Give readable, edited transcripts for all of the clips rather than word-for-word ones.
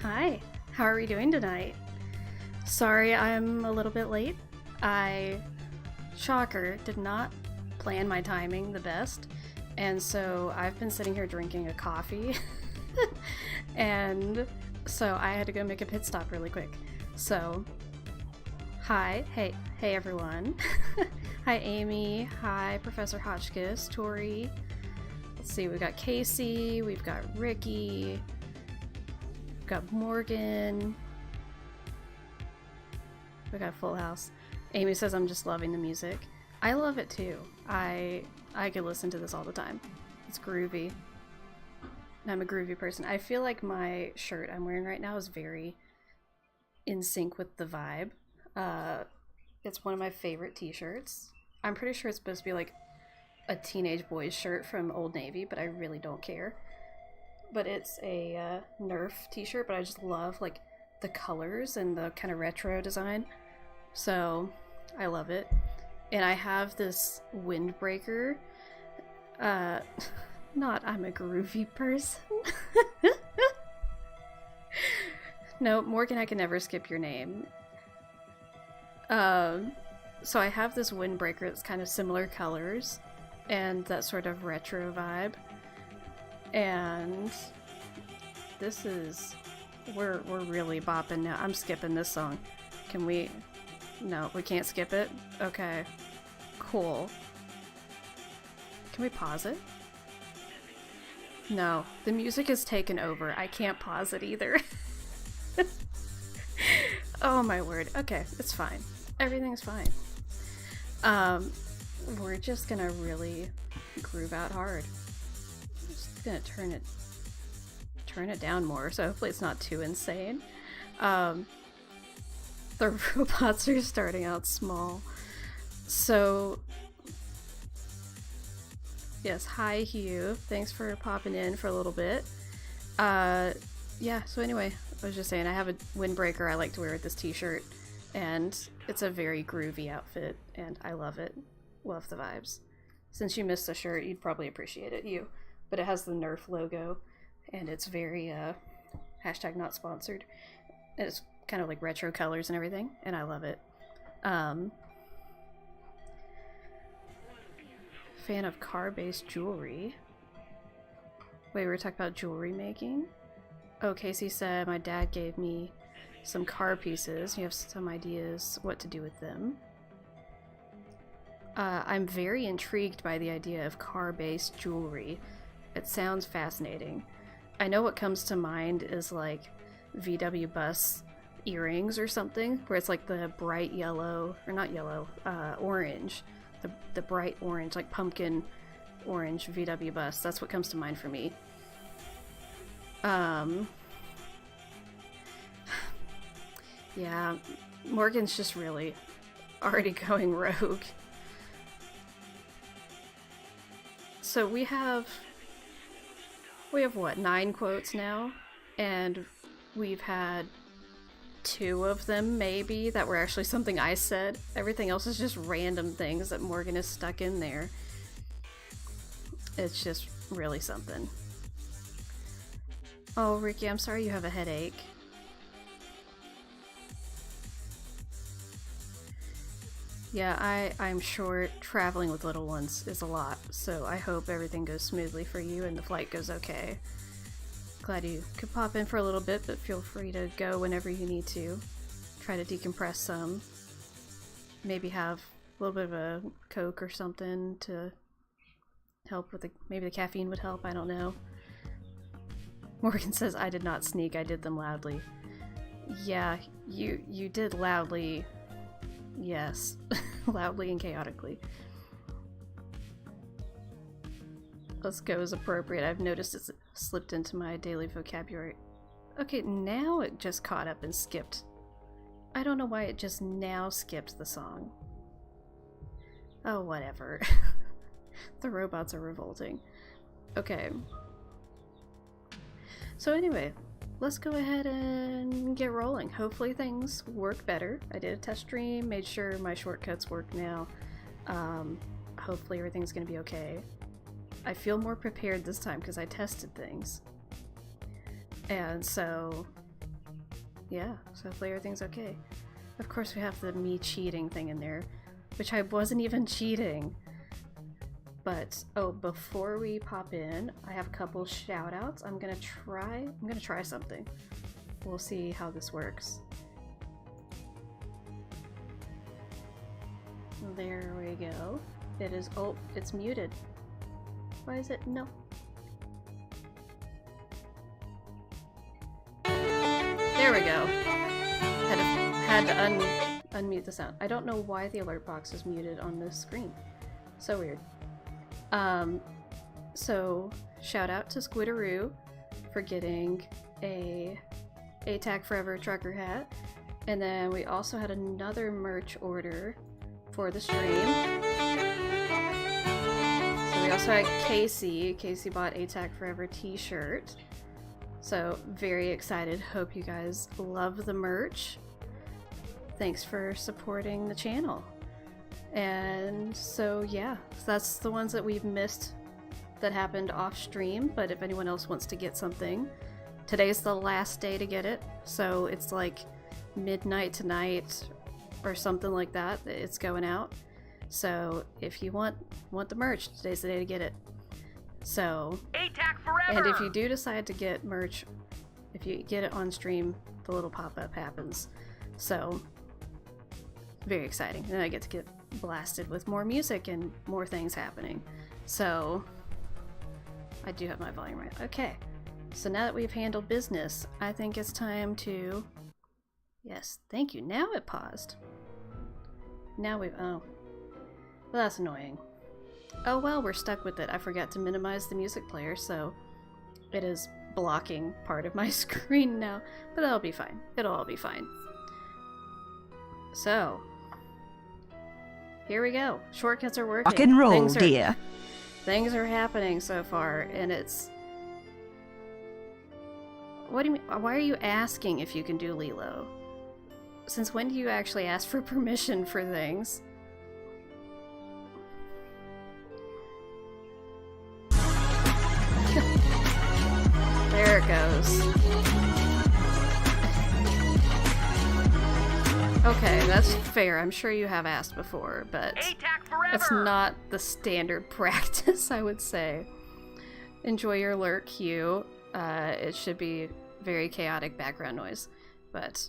Hi, how are we doing tonight? Sorry I'm a little bit late. Shocker, did not plan my timing the best, and so I've been sitting here drinking a coffee, and so I had to go make a pit stop really quick. So, hey everyone. Hi Amy, hi Professor Hotchkiss, Tori. Let's see, we've got Casey, we've got Ricky, got Morgan. We got Full House. Amy says I'm just loving the music. I love it too. I could listen to this all the time. It's groovy. I'm a groovy person. I feel like my shirt I'm wearing right now is very in sync with the vibe. It's one of my favorite t-shirts. I'm pretty sure it's supposed to be like a teenage boy's shirt from Old Navy, but I really don't care. But it's a Nerf t-shirt, but I just love like the colors and the kind of retro design, so I love it. And I have this windbreaker. Not I'm a groovy person. No, Morgan, I can never skip your name. So I have this windbreaker that's kind of similar colors and that sort of retro vibe. And this is we're really bopping now. I'm skipping this song. Can we? No, we can't skip it. Okay, cool. Can we pause it? No, the music is taken over. I can't pause it either. Oh my word. Okay, it's fine. Everything's fine. We're just gonna really groove out hard. Gonna turn it down more, so hopefully it's not too insane. The robots are starting out small, so yes, hi Hugh, thanks for popping in for a little bit. Yeah, so anyway, I was just saying I have a windbreaker I like to wear with this t-shirt, and it's a very groovy outfit and I love it. Love the vibes. Since you missed the shirt, you'd probably appreciate it, you. But it has the Nerf logo, and it's very, hashtag not sponsored. It's kind of like retro colors and everything, and I love it. Fan of car-based jewelry. Wait, we were talking about jewelry making? Oh, Casey said my dad gave me some car pieces. You have some ideas what to do with them. I'm very intrigued by the idea of car-based jewelry. It sounds fascinating. I know what comes to mind is like VW bus earrings or something, where it's like the bright yellow, or not yellow, orange, the bright orange, like pumpkin orange VW bus. That's what comes to mind for me. Yeah, Morgan's just really already going rogue. So we have what, 9 quotes now, and we've had 2 of them maybe that were actually something I said. Everything else is just random things that Morgan has stuck in there. It's just really something. Oh, Ricky, I'm sorry you have a headache. Yeah, I'm sure traveling with little ones is a lot, so I hope everything goes smoothly for you and the flight goes okay. Glad you could pop in for a little bit, but feel free to go whenever you need to. Try to decompress some. Maybe have a little bit of a Coke or something to help with maybe the caffeine would help, I don't know. Morgan says, I did not sneak, I did them loudly. Yeah, you did loudly. Yes, loudly and chaotically. Let's go is appropriate. I've noticed it's slipped into my daily vocabulary. Okay, now it just caught up and skipped. I don't know why it just now skipped the song. Oh, whatever. The robots are revolting. Okay. So anyway, let's go ahead and get rolling. Hopefully things work better. I did a test stream, made sure my shortcuts work now. Hopefully everything's gonna be okay. I feel more prepared this time because I tested things. And so, yeah, so hopefully everything's okay. Of course we have the me cheating thing in there, which I wasn't even cheating. But, oh, before we pop in, I have a couple shout outs. I'm gonna try something. We'll see how this works. There we go. It is, oh, it's muted. Why is it, no? There we go. Had to unmute the sound. I don't know why the alert box is muted on this screen. So weird. So shout out to Squiddaroo for getting a ATAC Forever trucker hat. And then we also had another merch order for the stream. So we also had Casey. Casey bought ATAC Forever t-shirt. So very excited. Hope you guys love the merch. Thanks for supporting the channel. And so yeah, that's the ones that we've missed that happened off stream, but if anyone else wants to get something, today's the last day to get it, so it's like midnight tonight or something like that. It's going out, so if you want the merch, today's the day to get it. So, and if you do decide to get merch, if you get it on stream, the little pop-up happens. So very exciting. Then I get to get blasted with more music and more things happening. So I do have my volume right. Okay, so now that we've handled business, I think it's time to, yes, thank you. Now it paused. Now we've, oh, well, that's annoying. Oh well, we're stuck with it. I forgot to minimize the music player, so it is blocking part of my screen now, but that'll be fine. It'll all be fine. So here we go. Shortcuts are working. Rock and roll, dear. Things are happening so far, and it's... What do you mean? Why are you asking if you can do Lilo? Since when do you actually ask for permission for things? There it goes. Okay, that's fair. I'm sure you have asked before, but it's not the standard practice, I would say. Enjoy your lurk, Hugh. It should be very chaotic background noise, but...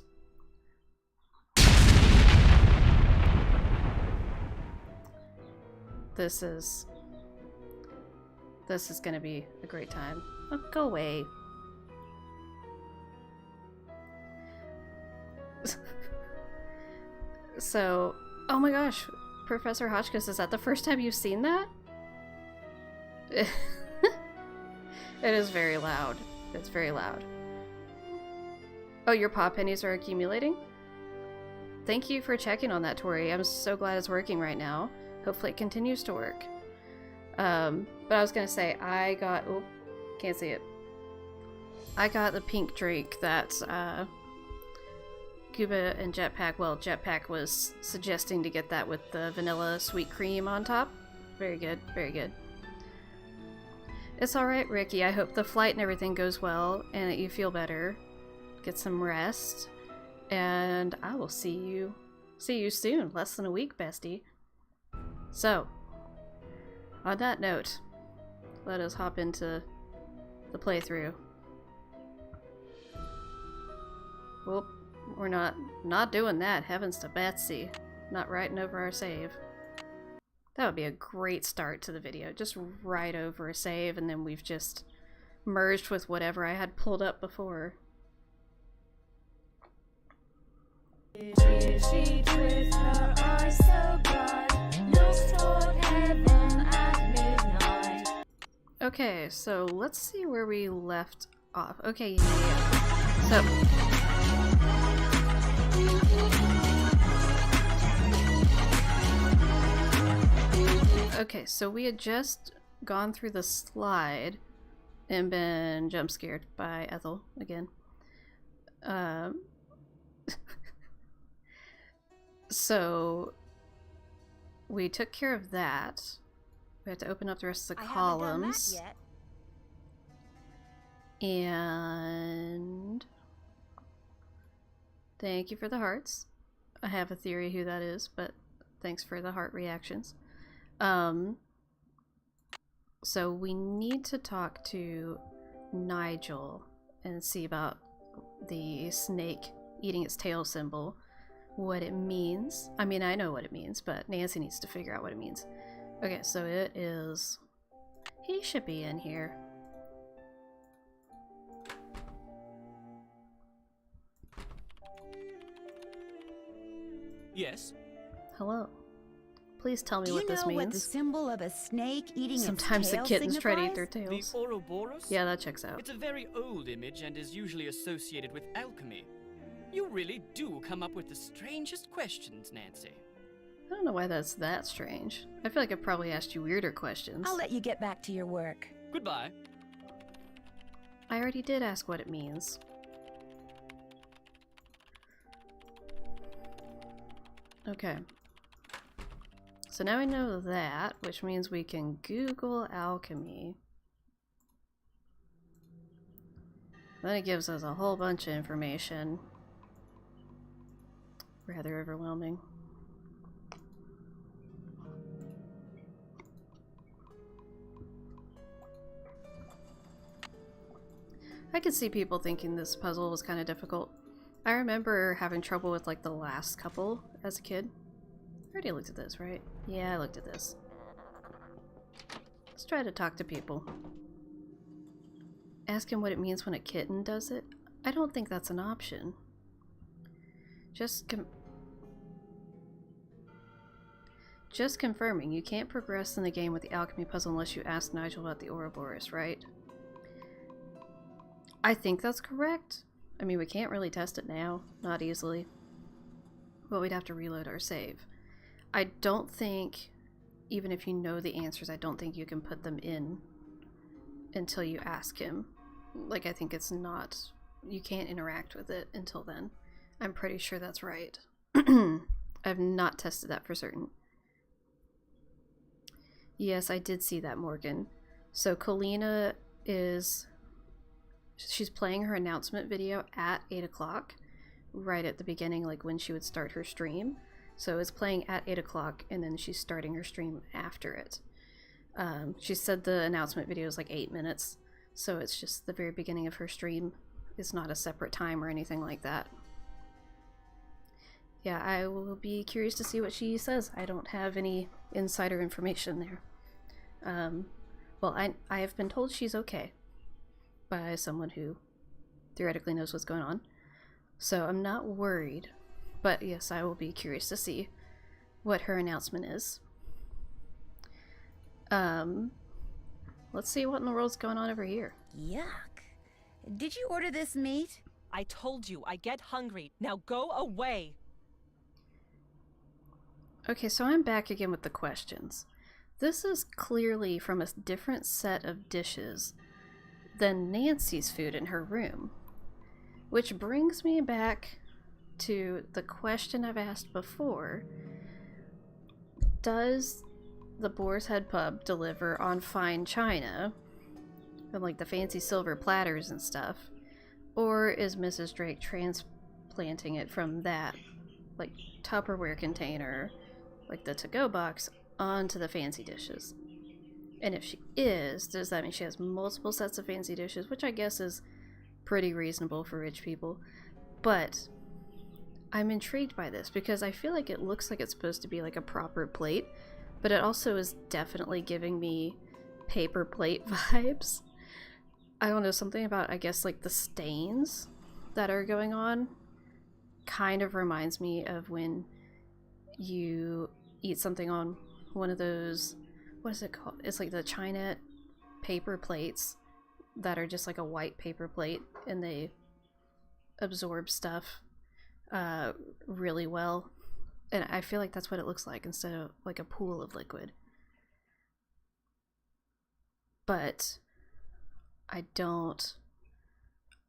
This is gonna be a great time. Oh, go away. So, oh my gosh, Professor Hotchkiss, is that the first time you've seen that? It is very loud. It's very loud. Oh, your paw pennies are accumulating? Thank you for checking on that, Tori. I'm so glad it's working right now. Hopefully it continues to work. But I was gonna say, I got... Oh, can't see it. I got the pink drink that, Cuba and Jetpack, well, Jetpack was suggesting to get that with the vanilla sweet cream on top. Very good, very good. It's alright, Ricky. I hope the flight and everything goes well and that you feel better. Get some rest. And I will see you soon. Less than a week, bestie. So, on that note, let us hop into the playthrough. Whoop. We're not doing that. Heavens to Betsy. Not writing over our save. That would be a great start to the video. Just write over a save and then we've just merged with whatever I had pulled up before. Okay, so let's see where we left off. Okay, yeah. So... Okay, so we had just gone through the slide and been jump scared by Ethel again. So we took care of that. We have to open up the rest of the columns. I haven't done that yet. And thank you for the hearts. I have a theory who that is, but thanks for the heart reactions. So we need to talk to Nigel and see about the snake eating its tail symbol, what it means. I mean, I know what it means, but Nancy needs to figure out what it means. Okay, so it is... He should be in here. Yes? Hello. Please tell me what this means. Do you know what the symbol of a snake eating Sometimes its tail the kittens try to eat signifies? their The tails. Ouroboros? Yeah, that checks out. It's a very old image and is usually associated with alchemy. You really do come up with the strangest questions, Nancy. I don't know why that's that strange. I feel like I probably asked you weirder questions. I'll let you get back to your work. Goodbye. I already did ask what it means. Okay. So now we know that, which means we can Google alchemy. Then it gives us a whole bunch of information. Rather overwhelming. I could see people thinking this puzzle was kind of difficult. I remember having trouble with like the last couple as a kid. I already looked at this, right? Yeah, I looked at this. Let's try to talk to people. Ask him what it means when a kitten does it. I don't think that's an option. Just confirming, you can't progress in the game with the alchemy puzzle unless you ask Nigel about the Ouroboros, right? I think that's correct. I mean, we can't really test it now. Not easily. But we'd have to reload our save. I don't think, even if you know the answers, I don't think you can put them in until you ask him. Like, I think it's not... You can't interact with it until then. I'm pretty sure that's right. I've not tested that for certain. Yes, I did see that, Morgan. So Colina is... She's playing her announcement video at 8 o'clock, right at the beginning, like when she would start her stream. So it's playing at 8 o'clock, and then she's starting her stream after it. She said the announcement video is like 8 minutes, so it's just the very beginning of her stream. It's not a separate time or anything like that. Yeah, I will be curious to see what she says. I don't have any insider information there. Well, I have been told she's okay by someone who theoretically knows what's going on. So I'm not worried, but yes, I will be curious to see what her announcement is. Let's see what in the world's going on over here. Yuck. Did you order this meat? I told you, I get hungry. Now go away. Okay, so I'm back again with the questions. This is clearly from a different set of dishes than Nancy's food in her room. Which brings me back to the question I've asked before. Does the Boar's Head Pub deliver on fine china and like the fancy silver platters and stuff? Or is Mrs. Drake transplanting it from that like Tupperware container, like the to-go box, onto the fancy dishes? And if she is, does that mean she has multiple sets of fancy dishes? Which I guess is pretty reasonable for rich people. But I'm intrigued by this because I feel like it looks like it's supposed to be like a proper plate, but it also is definitely giving me paper plate vibes. I don't know, something about, I guess, like the stains that are going on kind of reminds me of when you eat something on one of those, what is it called? It's like the China paper plates that are just like a white paper plate and they absorb stuff really well. And I feel like that's what it looks like instead of like a pool of liquid. But I don't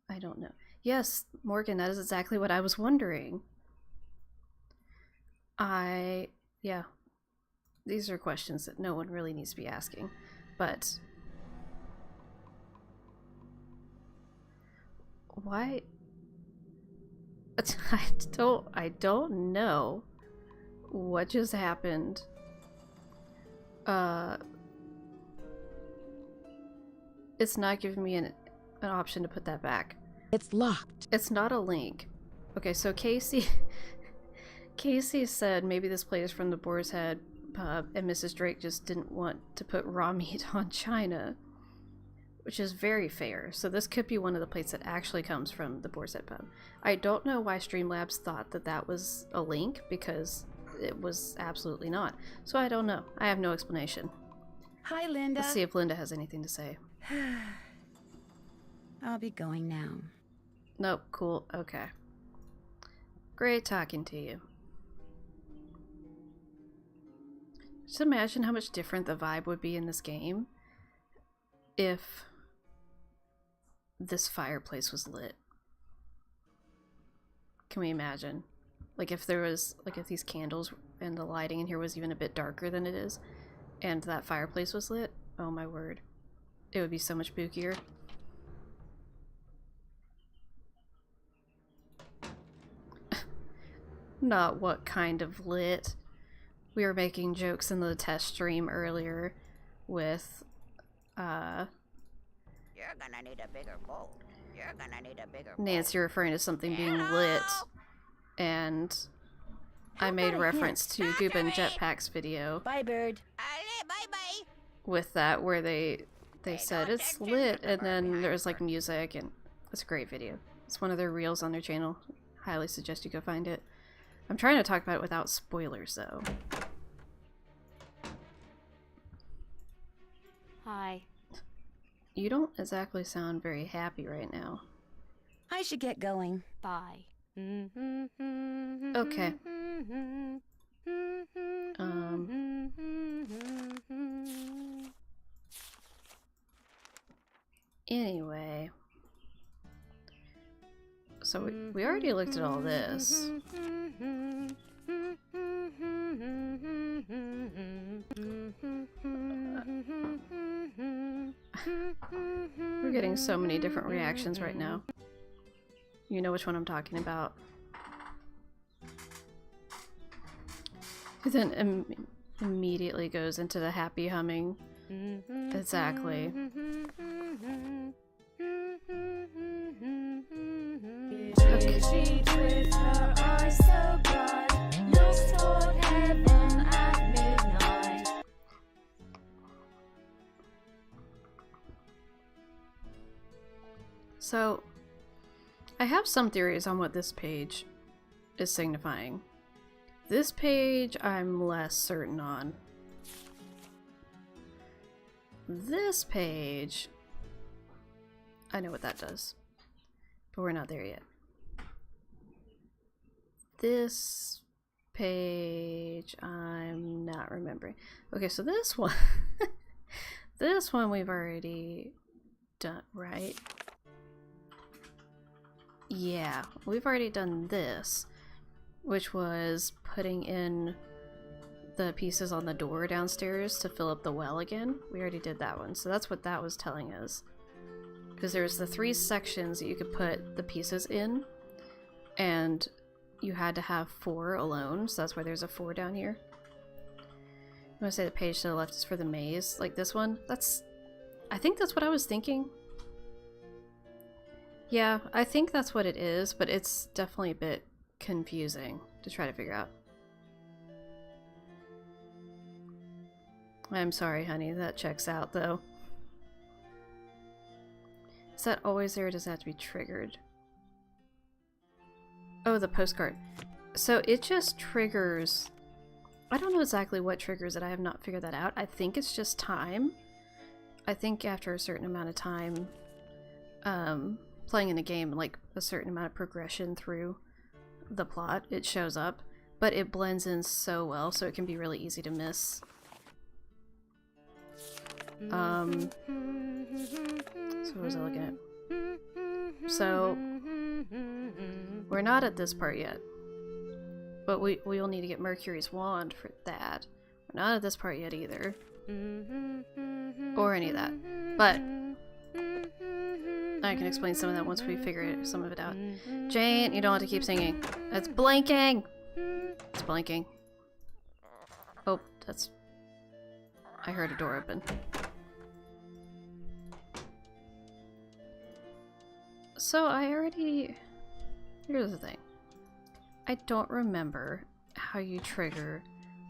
know. Yes, Morgan, that is exactly what I was wondering. Yeah. These are questions that no one really needs to be asking. But why? I don't know what just happened. It's not giving me an option to put that back. It's locked. It's not a link. Okay, so Casey said maybe this plate is from the Boar's Head Pub and Mrs. Drake just didn't want to put raw meat on china, which is very fair. So this could be one of the plates that actually comes from the Boar's Head Pub. I don't know why Streamlabs thought that that was a link because it was absolutely not. So I don't know. I have no explanation. Hi, Linda. Let's see if Linda has anything to say. I'll be going now. Nope, cool, okay. Great talking to you. Just imagine how much different the vibe would be in this game if this fireplace was lit. Can we imagine? Like if there was, like if these candles and the lighting in here was even a bit darker than it is, and that fireplace was lit? Oh my word. It would be so much spookier. Not what kind of lit. We were making jokes in the test stream earlier with, You're gonna need a bigger bowl. You're gonna need a bigger bowl. Nancy referring to something being lit, and I made reference to Goob and Jetpack's video. Bye, bird. Bye-bye. With that, where they said it's lit, and then there's like music, and it's a great video. It's one of their reels on their channel. Highly suggest you go find it. I'm trying to talk about it without spoilers, though. Hi. You don't exactly sound very happy right now. I should get going. Bye. Okay. Anyway. So we already looked at all this. We're getting so many different reactions right now. You know which one I'm talking about. It then immediately goes into the happy humming. Exactly. So, I have some theories on what this page is signifying. This page I'm less certain on. This page, I know what that does, but we're not there yet. This page, I'm not remembering. Okay, so this one, this one we've already done, right? Yeah, we've already done this, which was putting in the pieces on the door downstairs to fill up the well again. We already did that one, so that's what that was telling us. Because there's the 3 sections that you could put the pieces in, and you had to have 4 alone, so that's why there's a 4 down here. I'm gonna say the page to the left is for the maze, like this one. I think that's what I was thinking. Yeah, I think that's what it is, but it's definitely a bit confusing to try to figure out. I'm sorry, honey, that checks out, though. Is that always there, or does that have to be triggered? Oh, the postcard. So it just triggers... I don't know exactly what triggers it. I have not figured that out. I think it's just time. I think after a certain amount of time playing in a game, like a certain amount of progression through the plot, it shows up. But it blends in so well, so it can be really easy to miss. So what was I looking at? So we're not at this part yet, but we'll need to get Mercury's wand for that. We're not at this part yet either, or any of that, but I can explain some of that once we figure some of it out. Jane, you don't have to keep singing. It's blinking. It's blinking. Oh, that's... I heard a door open. So I already... Here's the thing. I don't remember how you trigger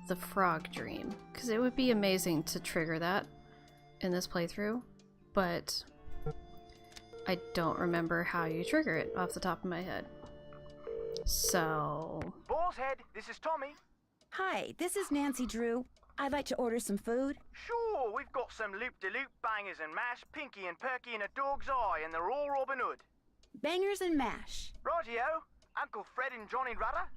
the frog dream, because it would be amazing to trigger that in this playthrough, but I don't remember how you trigger it off the top of my head. So... Boar's Head, this is Tommy. Hi, this is Nancy Drew. I'd like to order some food. Sure, we've got some loop-de-loop bangers and mash, pinky and perky and a dog's eye, and they're all Robin Hood. Bangers and mash. Rightio, Uncle Fred and Johnny Rudder.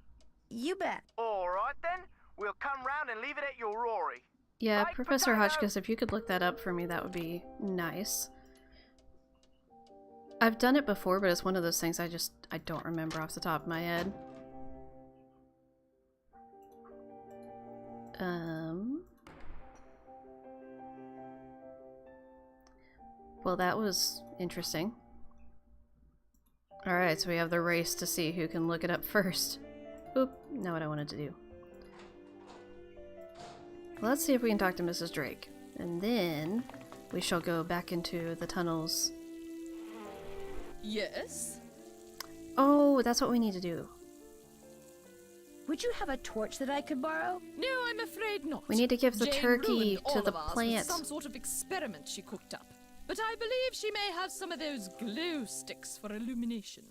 You bet. All right then, we'll come round and leave it at your Rory. yeah, Baked Professor potato. Hotchkiss, if you could look that up for me, that would be nice. I've done it before, but it's one of those things I don't remember off the top of my head. Well, that was interesting. Alright, so we have the race to see who can look it up first. Oop, not what I wanted to do. Let's see if we can talk to Mrs. Drake. And then we shall go back into the tunnels. Yes? Oh, that's what we need to do. Would you have a torch that I could borrow? No, I'm afraid not. We need to give the Jane turkey ruined to all the of ours plant. with some sort of experiment she cooked up. But I believe she may have some of those glow sticks for illumination.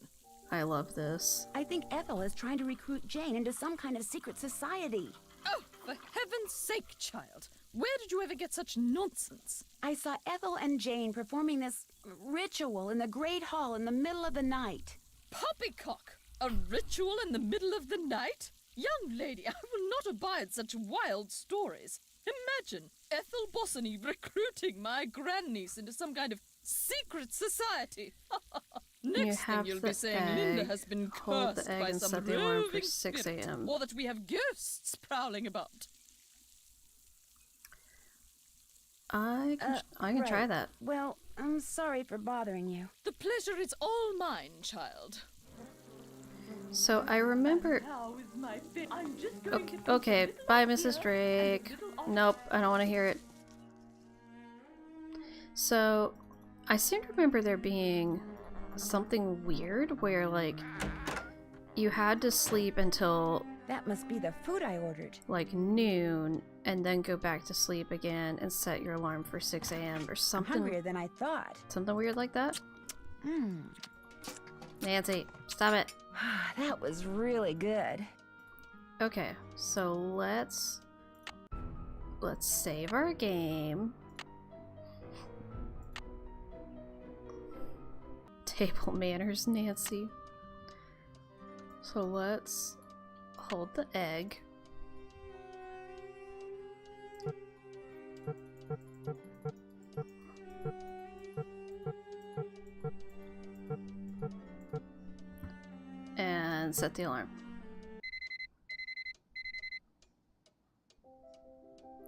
I love this. I think Ethel is trying to recruit Jane into some kind of secret society. Oh, for heaven's sake, child. Where did you ever get such nonsense? I saw Ethel and Jane performing this ritual in the Great Hall in the middle of the night. Poppycock! A ritual in the middle of the night? Young lady, I will not abide such wild stories. Imagine Ethel Bossany recruiting my grandniece into some kind of secret society. Next thing you'll be saying Linda has been hold cursed the egg by and some set the alarm for roving 6 spirit, a.m. or that we have ghosts prowling about. I can try right. that. Well, I'm sorry for bothering you. The pleasure is all mine, child. So I remember... Okay, bye Mrs. Drake. Nope, I don't want to hear it. So, I seem to remember there being something weird where, like, you had to sleep until... That must be the food I ordered. like noon, and then go back to sleep again and set your alarm for 6 a.m. or I'm something. hungrier than I thought. Something weird like that? Mmm. Nancy, stop it. That was really good. Okay, so let's save our game. Table manners, Nancy. So let's hold the egg. And set the alarm.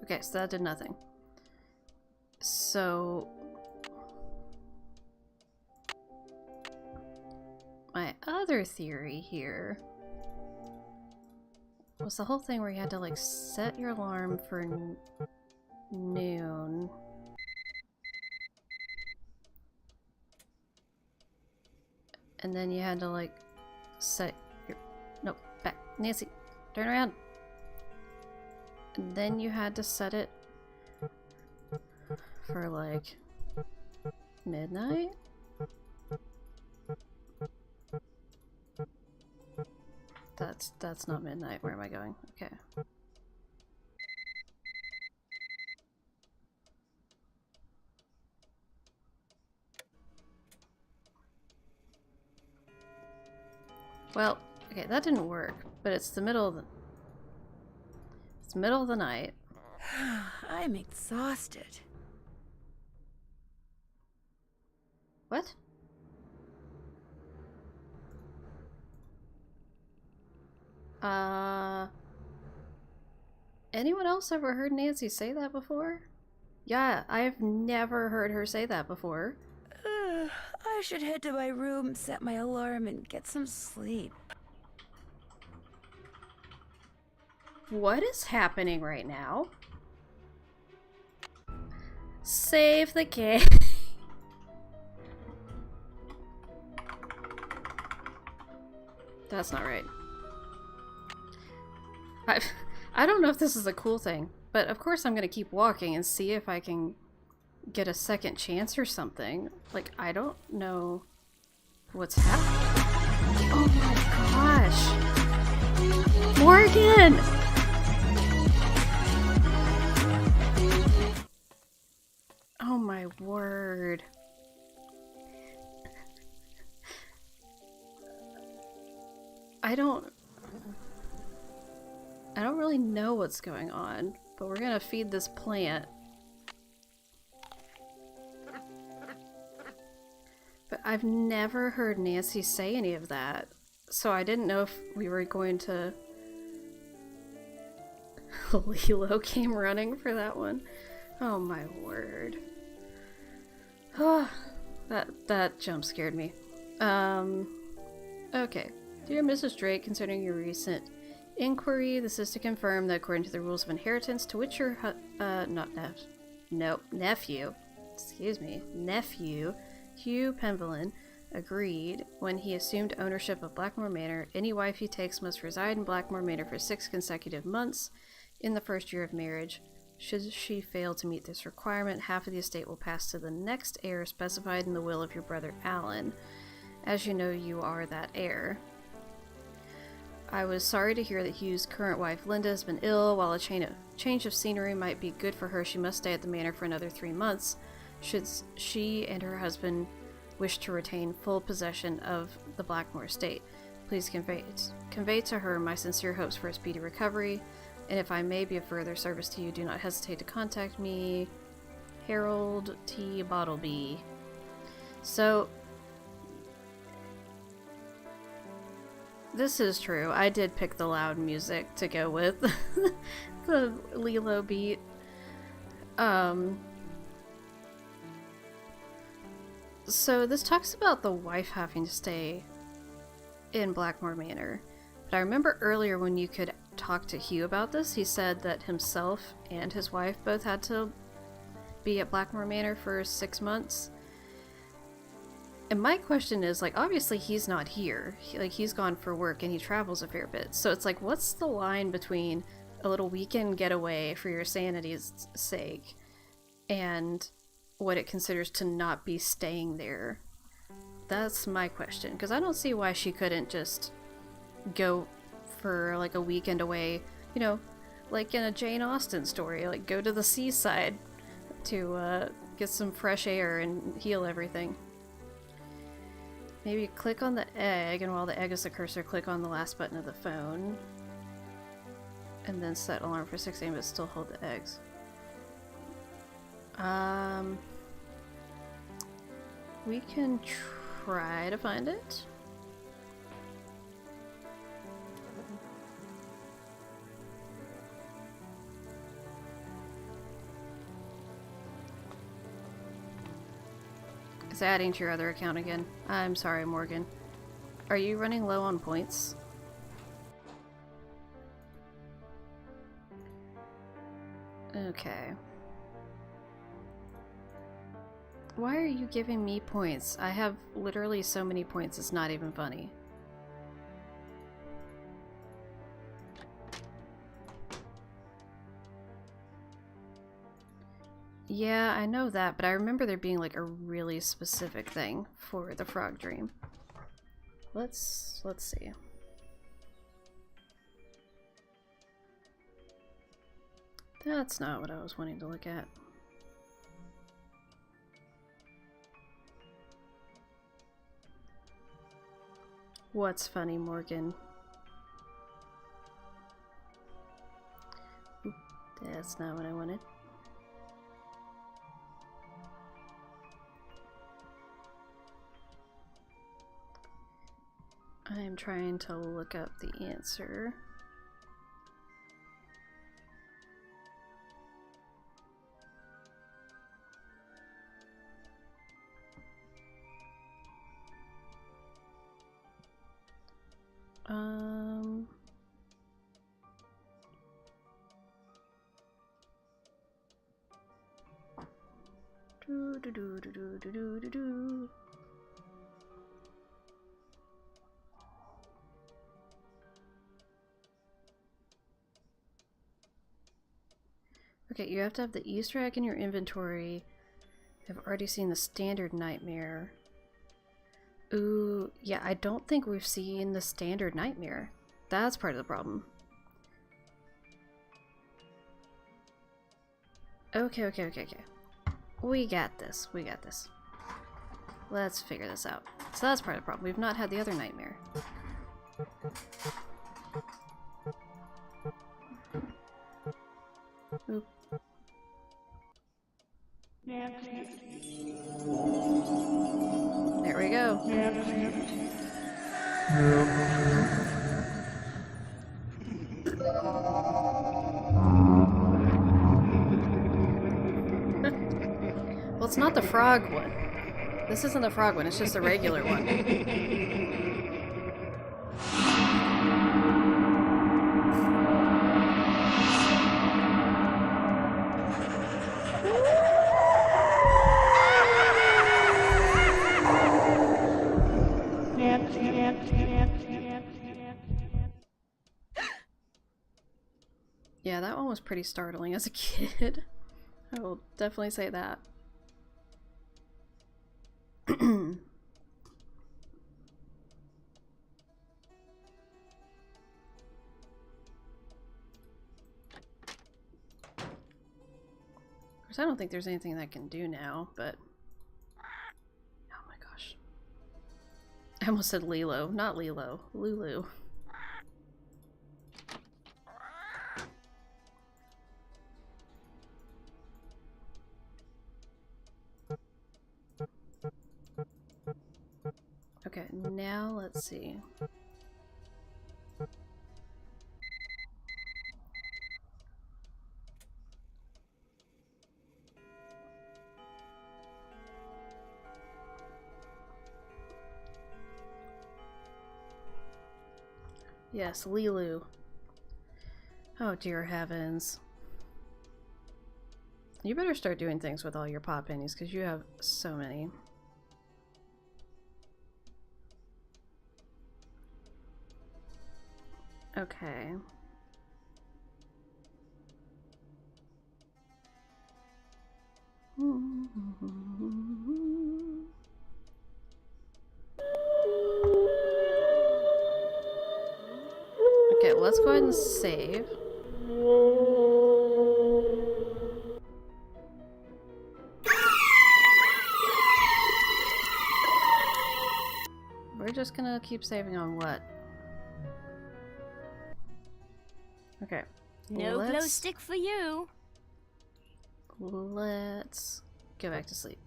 Okay, so that did nothing. So my other theory here was the whole thing where you had to like set your alarm for noon. And then you had to like set your... No, back. Nancy, turn around. And then you had to set it for like midnight? That's not midnight. Where am I going? Okay. Well, okay, that didn't work, but it's the middle of the night. I'm exhausted. What? Anyone else ever heard Nancy say that before? Yeah, I've never heard her say that before. I should head to my room, set my alarm, and get some sleep. What is happening right now? Save the game. That's not right. I don't know if this is a cool thing, but of course I'm gonna keep walking and see if I can get a second chance or something. Like, I don't know what's happening. Oh my gosh. Morgan! Oh my word. I don't really know what's going on, but we're gonna feed this plant. But I've never heard Nancy say any of that, so I didn't know if we were going to... Lilo came running for that one. Oh my word. Oh, that jump scared me. Okay. Dear Mrs. Drake, concerning your recent inquiry, this is to confirm that according to the rules of inheritance to which your nephew, Hugh Penvillin, agreed when he assumed ownership of Blackmoor Manor, any wife he takes must reside in Blackmoor Manor for 6 consecutive months in the first year of marriage. Should she fail to meet this requirement, half of the estate will pass to the next heir specified in the will of your brother Alan. As you know, you are that heir. I was sorry to hear that Hugh's current wife, Linda, has been ill. While a change of scenery might be good for her, she must stay at the manor for another 3 months, should she and her husband wish to retain full possession of the Blackmoor estate. Please convey to her my sincere hopes for a speedy recovery, and if I may be of further service to you, do not hesitate to contact me. Harold T. Bottleby. So... this is true. I did pick the loud music to go with the Lilo beat. So this talks about the wife having to stay in Blackmoor Manor. But I remember earlier when you could talk to Hugh about this, he said that himself and his wife both had to be at Blackmoor Manor for 6 months. And my question is, like, obviously he's not here. He's gone for work and he travels a fair bit. So it's like, what's the line between a little weekend getaway for your sanity's sake and what it considers to not be staying there? That's my question. Because I don't see why she couldn't just go for like a weekend away, you know, like in a Jane Austen story, like go to the seaside to get some fresh air and heal everything. Maybe click on the egg, and while the egg is the cursor, click on the last button of the phone. And then set alarm for 6 a.m. but still hold the eggs. We can try to find it. It's adding to your other account again. I'm sorry, Morgan. Are you running low on points? Okay. Why are you giving me points? I have literally so many points, it's not even funny. Yeah, I know that, but I remember there being like a really specific thing for the frog dream. Let's see. That's not what I was wanting to look at. What's funny, Morgan? Oop, that's not what I wanted. I'm trying to look up the answer. Do do do do do do do do do. Okay, you have to have the Easter egg in your inventory. I've already seen the standard nightmare. Ooh, yeah, I don't think we've seen the standard nightmare. That's part of the problem. Okay. We got this. We got this. Let's figure this out. So that's part of the problem. We've not had the other nightmare. Oop. There we go. Well, it's not the frog one. This isn't the frog one, it's just the regular one. Yeah, that one was pretty startling as a kid. I will definitely say that. Of course, I don't think there's anything that can do now, but... Oh my gosh. I almost said Lilo. Not Lilo. Lulu. Okay, now let's see. Yes, Lilu. Oh dear heavens. You better start doing things with all your pot pennies, because you have so many. Okay. Okay, let's go ahead and save. We're just gonna keep saving on what? Okay. No glow stick for you. Let's go back to sleep.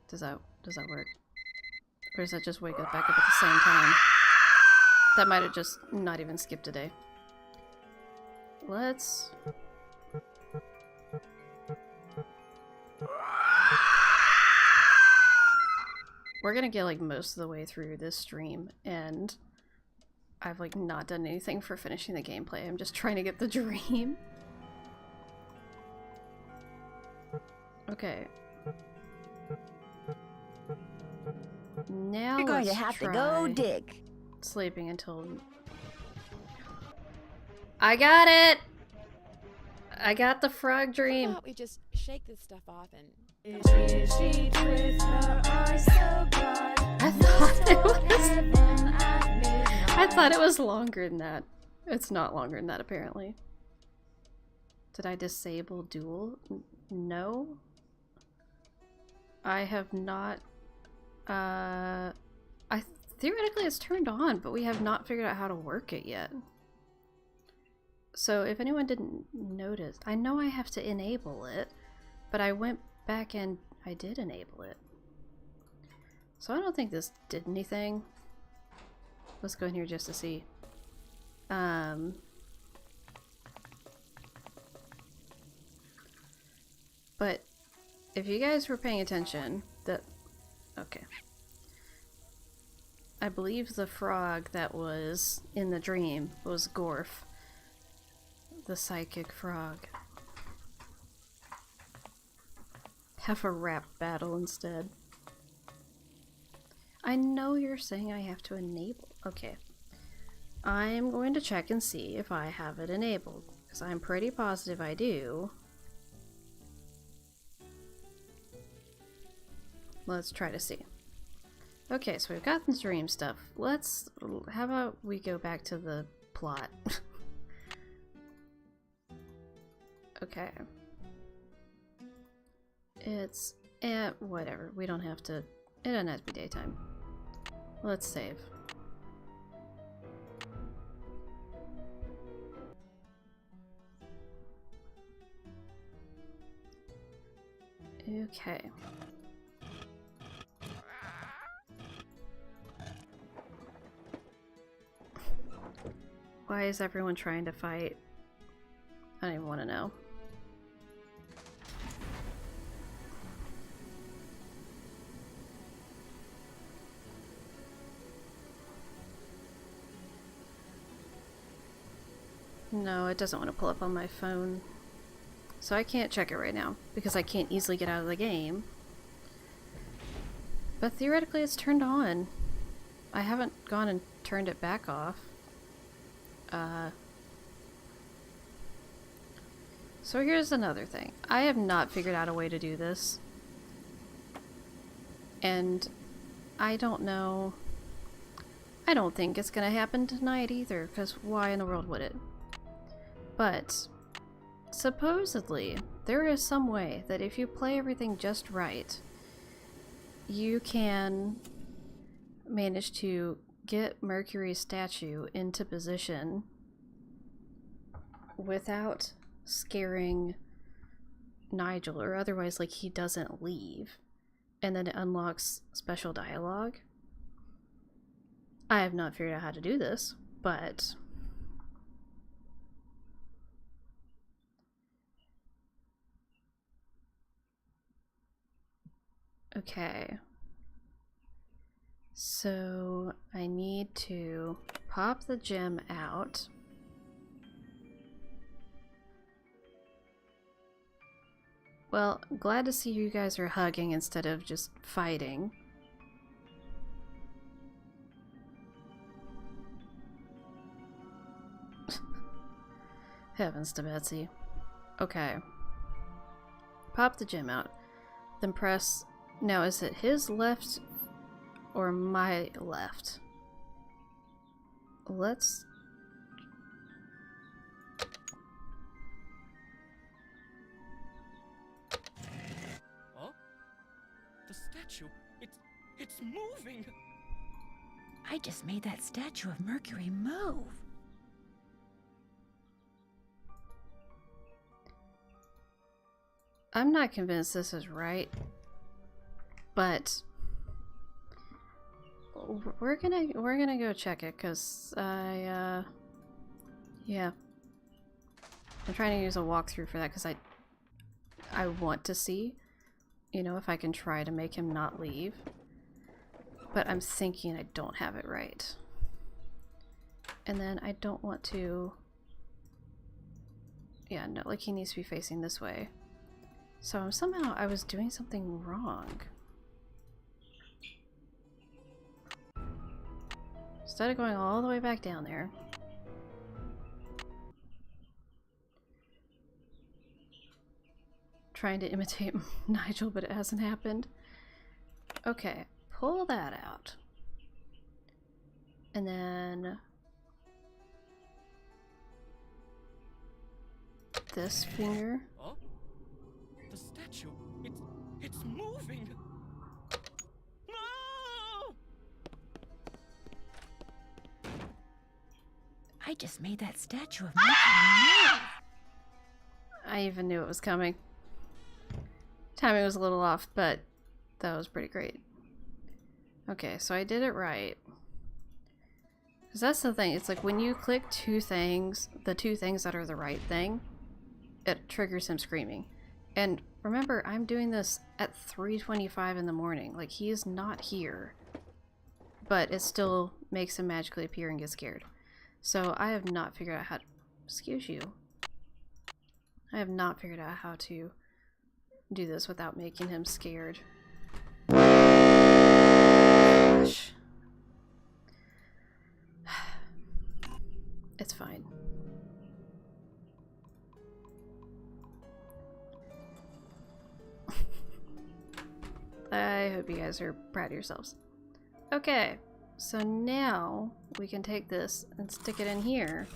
Does that work? Or does that just wake us back up at the same time? That might have just not even skipped a day. Let's... We're gonna get like most of the way through this stream, and I've like not done anything for finishing the gameplay. I'm just trying to get the dream. Okay. Now You're going to let's have to try go dig. sleeping until... I got it! I got the frog dream. How about we just shake this stuff off and... I thought it was longer than that. It's not longer than that, apparently. Did I disable duel? No. I have not... theoretically it's turned on, but we have not figured out how to work it yet. So if anyone didn't notice, I know I have to enable it, but I went back and I did enable it. So I don't think this did anything. Let's go in here just to see. But if you guys were paying attention, okay. I believe the frog that was in the dream was Gorf, the psychic frog. Have a rap battle instead. I know you're saying I have to enable. Okay. I'm going to check and see if I have it enabled, because I'm pretty positive I do. Let's try to see. Okay, so we've got the dream stuff. How about we go back to the plot? Okay. It's, whatever. We don't have to, it doesn't have to be daytime. Let's save. Okay. Why is everyone trying to fight? I don't even want to know. No, it doesn't want to pull up on my phone. So I can't check it right now, because I can't easily get out of the game. But theoretically it's turned on. I haven't gone and turned it back off. So here's another thing. I have not figured out a way to do this. And I don't know. I don't think it's gonna happen tonight either, because why in the world would it? But supposedly there is some way that if you play everything just right, you can manage to get Mercury's statue into position without scaring Nigel, or otherwise like he doesn't leave, and then it unlocks special dialogue. I have not figured out how to do this, but okay. So I need to pop the gem out. Well, glad to see you guys are hugging instead of just fighting. Heavens to Betsy. Okay. Pop the gem out. Then press... Now, is it his left or my left? let's... Oh? The statue, it's moving! I just made that statue of Mercury move. I'm not convinced this is right, but we're gonna go check it, because yeah. I'm trying to use a walkthrough for that, because I want to see, you know, if I can try to make him not leave. But I'm thinking I don't have it right. And then I don't want to... Yeah, no, like he needs to be facing this way. So somehow I was doing something wrong. Instead of going all the way back down there. Trying to imitate Nigel, but it hasn't happened. Okay, pull that out. And then... this finger. Oh? The statue, it's moving! No! I just made that statue of Mercury move. I even knew it was coming. Timing was a little off, but that was pretty great. Okay, so I did it right. Because that's the thing, it's like when you click two things, the two things that are the right thing, it triggers him screaming. And remember, I'm doing this at 3:25 in the morning. Like, he is not here. But it still makes him magically appear and get scared. So I have not figured out how to... Excuse you. I have not figured out how to do this without making him scared. Gosh. It's fine. I hope you guys are proud of yourselves. Okay, so now we can take this and stick it in here.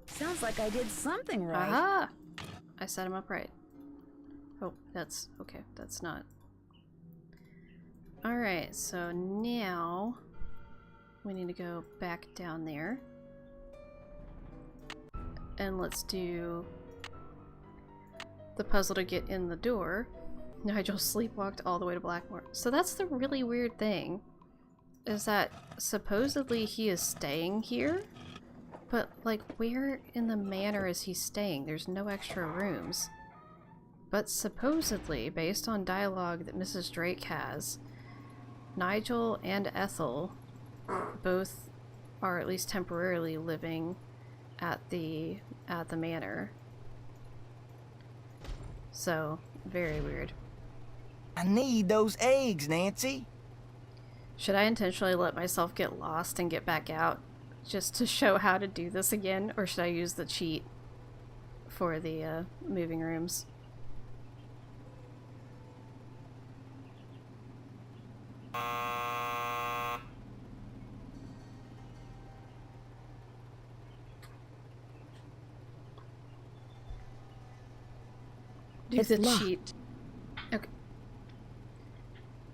Sounds like I did something right. Aha! I set him up right. Oh, that's okay. That's not. Alright, so now we need to go back down there. And let's do the puzzle to get in the door. Nigel sleepwalked all the way to Blackmoor. So that's the really weird thing, is that supposedly he is staying here, but like where in the manor is he staying? There's no extra rooms. But supposedly, based on dialogue that Mrs. Drake has, Nigel and Ethel both are at least temporarily living at the manor. So, very weird. I need those eggs, Nancy. Should I intentionally let myself get lost and get back out just to show how to do this again, or should I use the cheat for the moving rooms? Do It's the locked. cheat. Okay.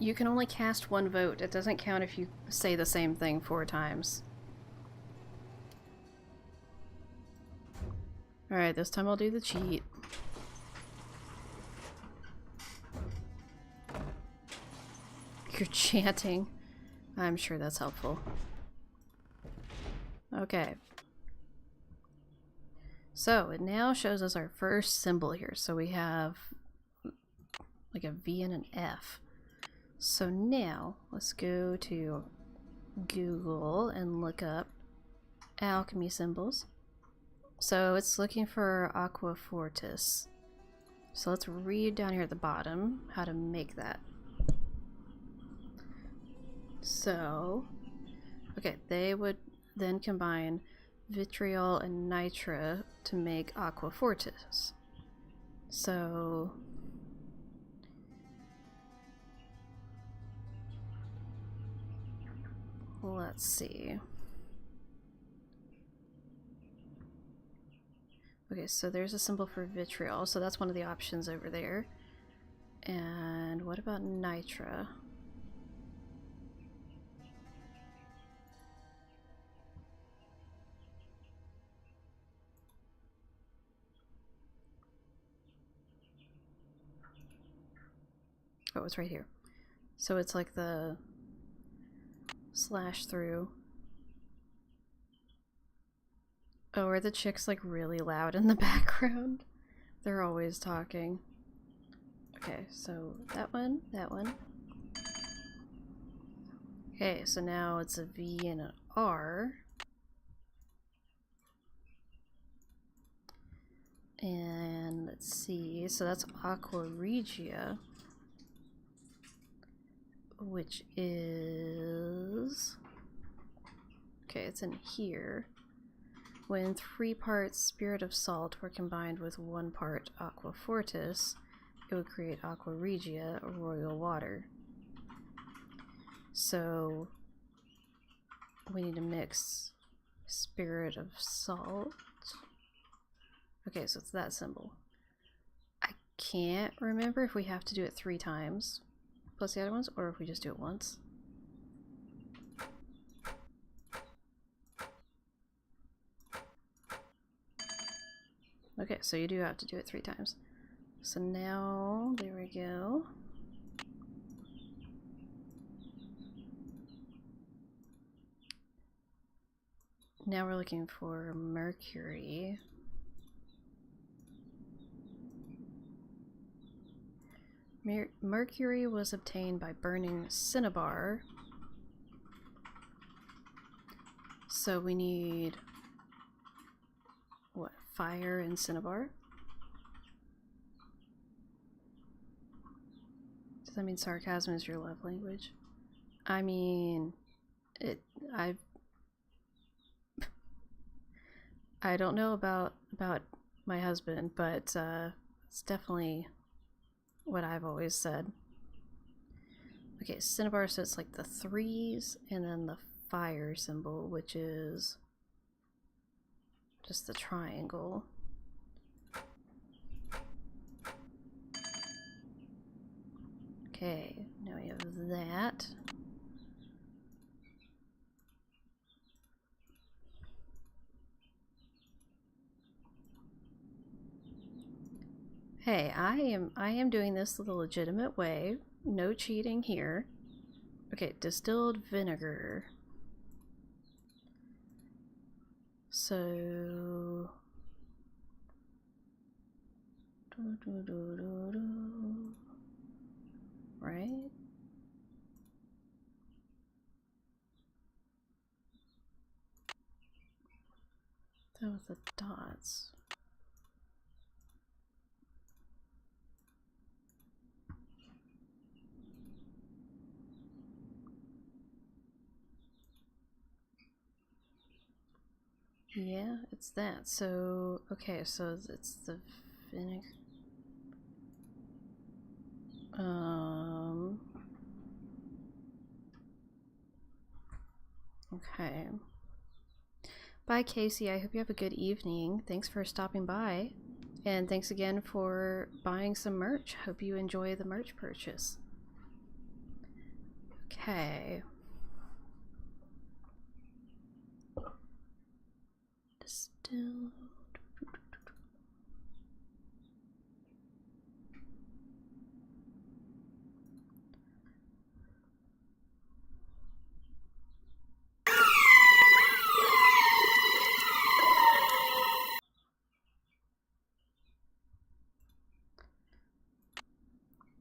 You can only cast one vote. It doesn't count if you say the same thing 4 times. Alright, this time I'll do the cheat. You're chanting. I'm sure that's helpful. Okay. So, it now shows us our first symbol here. So we have like a V and an F. So now, let's go to Google and look up alchemy symbols. So it's looking for Aqua Fortis. So let's read down here at the bottom how to make that. So, okay, they would then combine vitriol and nitra to make Aqua Fortis. So let's see. Okay, so there's a symbol for vitriol, so that's one of the options over there. And what about nitra? Oh, it's right here. So it's like the slash through. Oh, are the chicks like really loud in the background? They're always talking. Okay, so that one, that one. Okay, so now it's a V and an R. And let's see, so that's Aqua Regia, which is... Okay, it's in here. When 3 parts Spirit of Salt were combined with 1 part Aqua Fortis, it would create Aqua Regia, or Royal Water. So we need to mix Spirit of Salt. Okay, so it's that symbol. I can't remember if we have to do it 3 times plus the other ones, or if we just do it once. Okay, so you do have to do it 3 times. So now, there we go. Now we're looking for mercury. Mercury was obtained by burning cinnabar. So we need... what? Fire and cinnabar? Does that mean sarcasm is your love language? I mean... I don't know about my husband, but it's definitely what I've always said. Okay, cinnabar, so it's like the 3s and then the fire symbol, which is just the triangle. Okay, now we have that. Hey, I am doing this the legitimate way. No cheating here. Okay, distilled vinegar. So... right? That was the dots. Yeah, it's that. So, okay, so it's the vinegar. Okay. Bye, Casey. I hope you have a good evening. Thanks for stopping by. And thanks again for buying some merch. Hope you enjoy the merch purchase. Okay. Distilled.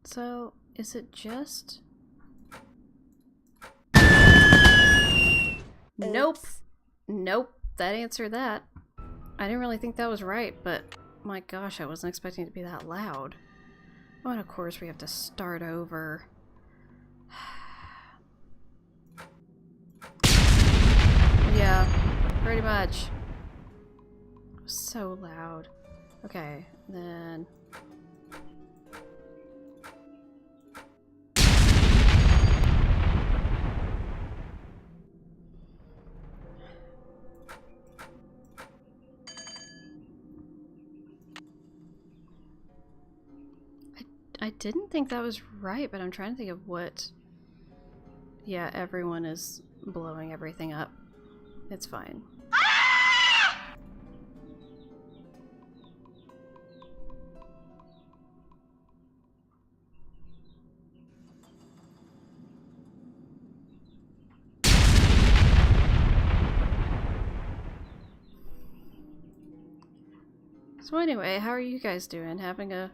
So, is it just... Nope. Nope. That answered that. I didn't really think that was right, but my gosh, I wasn't expecting it to be that loud. Oh, and of course we have to start over. Yeah, pretty much. So loud. Okay, then... didn't think that was right, but I'm trying to think of what... Yeah, everyone is blowing everything up. It's fine. So anyway, how are you guys doing? Having a...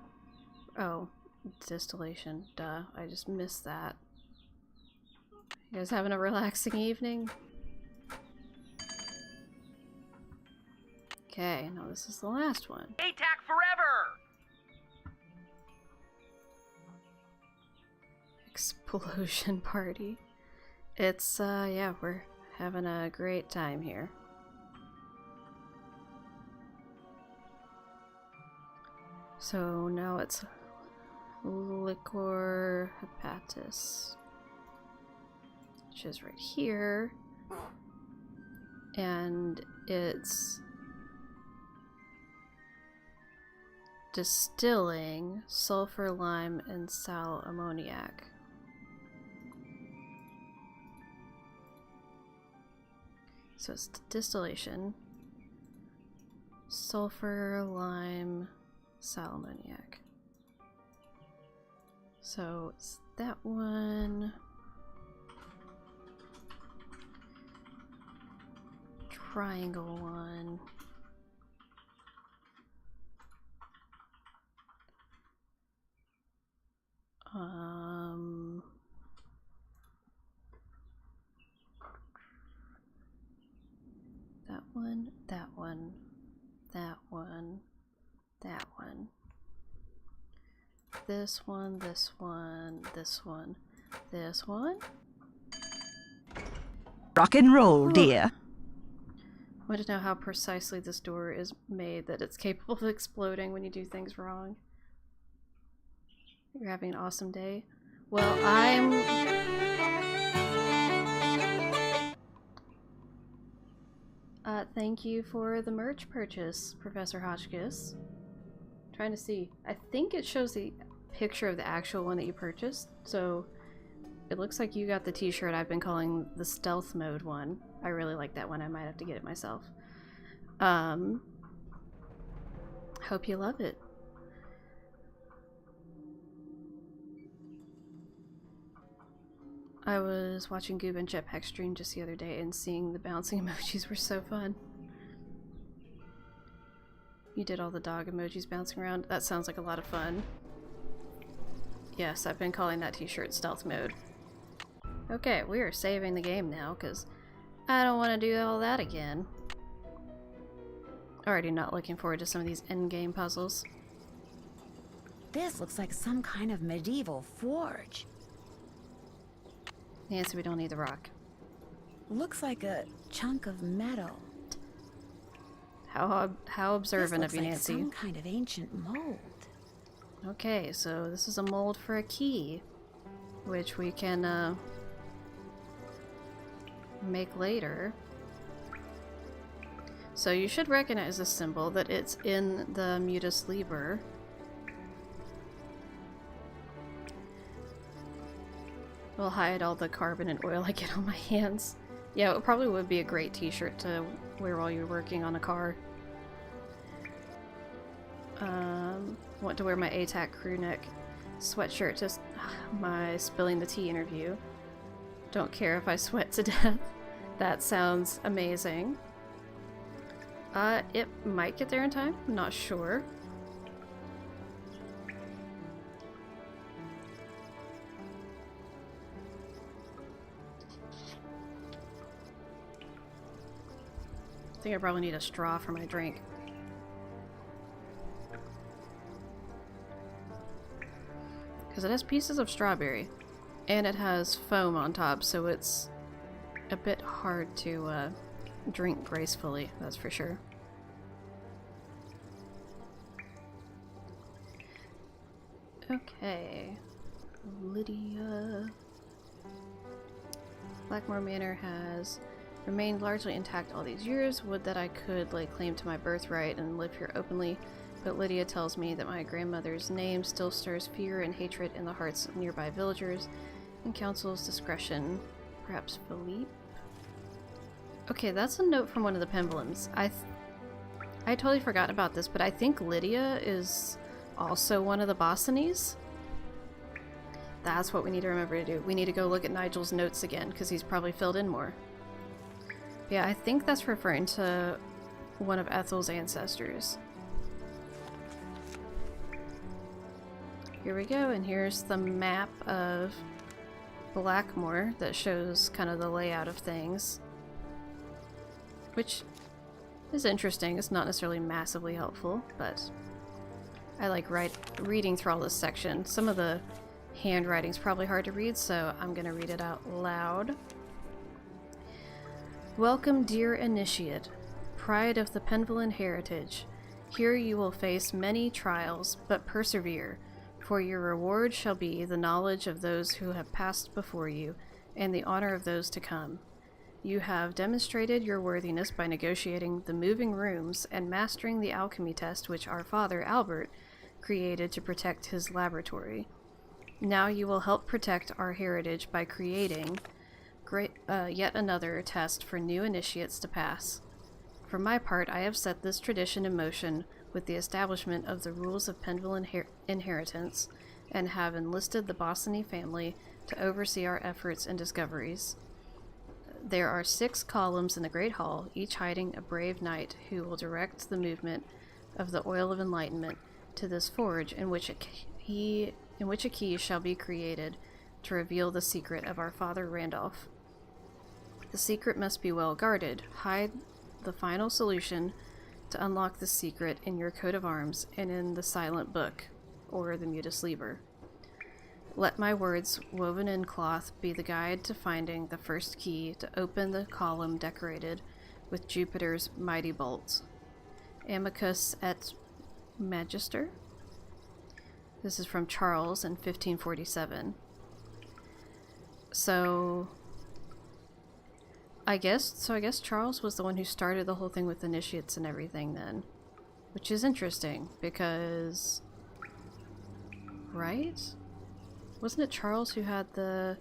Oh, distillation. Duh, I just missed that. You guys having a relaxing evening? Okay, no, this is the last one. ATAC forever! Explosion party. It's, yeah, we're having a great time here. So now it's liquor hepatis, which is right here, and it's distilling sulfur, lime, and sal ammoniac. So it's distillation, sulfur, lime, sal ammoniac. So it's that one. Triangle one. That one, that one, that one, that one. This one, this one, this one, this one. Rock and roll, dear. I want to know how precisely this door is made that it's capable of exploding when you do things wrong. You're having an awesome day. Well, thank you for the merch purchase, Professor Hotchkiss. Trying to see. I think it shows the picture of the actual one that you purchased, so it looks like you got the t-shirt I've been calling the stealth mode one. I really like that one. I might have to get it myself. Hope you love it. I was watching Goob and Jetpack stream just the other day, and seeing the bouncing emojis were so fun. You did all the dog emojis bouncing around? That sounds like a lot of fun. Yes, I've been calling that t-shirt stealth mode. Okay, we are saving the game now, because I don't want to do all that again. Already not looking forward to some of these endgame puzzles. This looks like some kind of medieval forge. Nancy, we don't need the rock. Looks like a chunk of metal. How observant of you, like Nancy. Some kind of ancient mold. Okay, so this is a mold for a key, which we can make later. So you should recognize this symbol, that it's in the Mutus Liber. Will hide all the carbon and oil I get on my hands. Yeah, it probably would be a great t-shirt to wear while you're working on a car. Want to wear my ATAC crew neck sweatshirt to my spilling the tea interview. Don't care if I sweat to death. That sounds amazing. It might get there in time. I'm not sure. I think I probably need a straw for my drink. Because it has pieces of strawberry. And it has foam on top, so it's a bit hard to drink gracefully, that's for sure. Okay. Lydia. Blackmoor Manor has remained largely intact all these years. Would that I could lay claim to my birthright and live here openly but Lydia tells me that my grandmother's name still stirs fear and hatred in the hearts of nearby villagers, and counsels discretion. Perhaps Philippe? Okay, that's a note from one of the Pemblins. I totally forgot about this, but I think Lydia is also one of the Bossanese. That's what we need to remember to do. We need to go look at Nigel's notes again, because he's probably filled in more. Yeah, I think that's referring to one of Ethel's ancestors. Here we go, and here's the map of Blackmoor that shows kind of the layout of things. Which is interesting. It's not necessarily massively helpful, but I like reading through all this section. Some of the handwriting's probably hard to read, so I'm gonna read it out loud. Welcome, dear initiate, pride of the Penvillin heritage. Here you will face many trials, but persevere, for your reward shall be the knowledge of those who have passed before you, and the honor of those to come. You have demonstrated your worthiness by negotiating the moving rooms and mastering the alchemy test which our father, Albert, created to protect his laboratory. Now you will help protect our heritage by creating yet another test for new initiates to pass. For my part, I have set this tradition in motion with the establishment of the rules of Penville inheritance, and have enlisted the Bossany family to oversee our efforts and discoveries. There are 6 columns in the Great Hall, each hiding a brave knight who will direct the movement of the Oil of Enlightenment to this forge, in which a key shall be created to reveal the secret of our father Randolph. The secret must be well guarded. Hide the final solution to unlock the secret in your coat of arms and in the silent book, or the Mutus Liber. Let my words, woven in cloth, be the guide to finding the first key to open the column decorated with Jupiter's mighty bolts. Amicus et Magister? This is from Charles in 1547. So I guess Charles was the one who started the whole thing with initiates and everything then. Which is interesting, because... right? Wasn't it Charles who had the...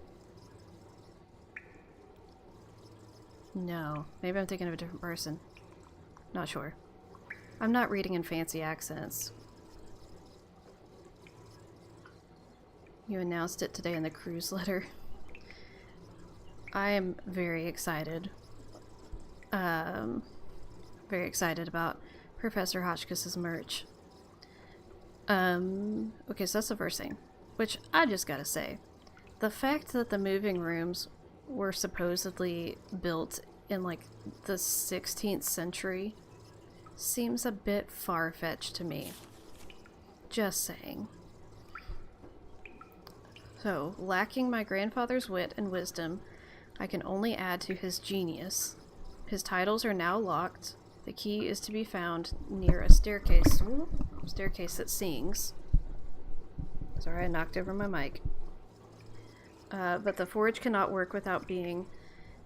No. Maybe I'm thinking of a different person. Not sure. I'm not reading in fancy accents. You announced it today in the cruise letter. I am very excited. Very excited about Professor Hotchkiss's merch. Okay, so that's the first thing. Which, I just gotta say, the fact that the moving rooms were supposedly built in, like, the 16th century seems a bit far-fetched to me. Just saying. So, lacking my grandfather's wit and wisdom, I can only add to his genius. His titles are now locked. The key is to be found near a staircase. Ooh, staircase that sings. Sorry, I knocked over my mic. But the forge cannot work without being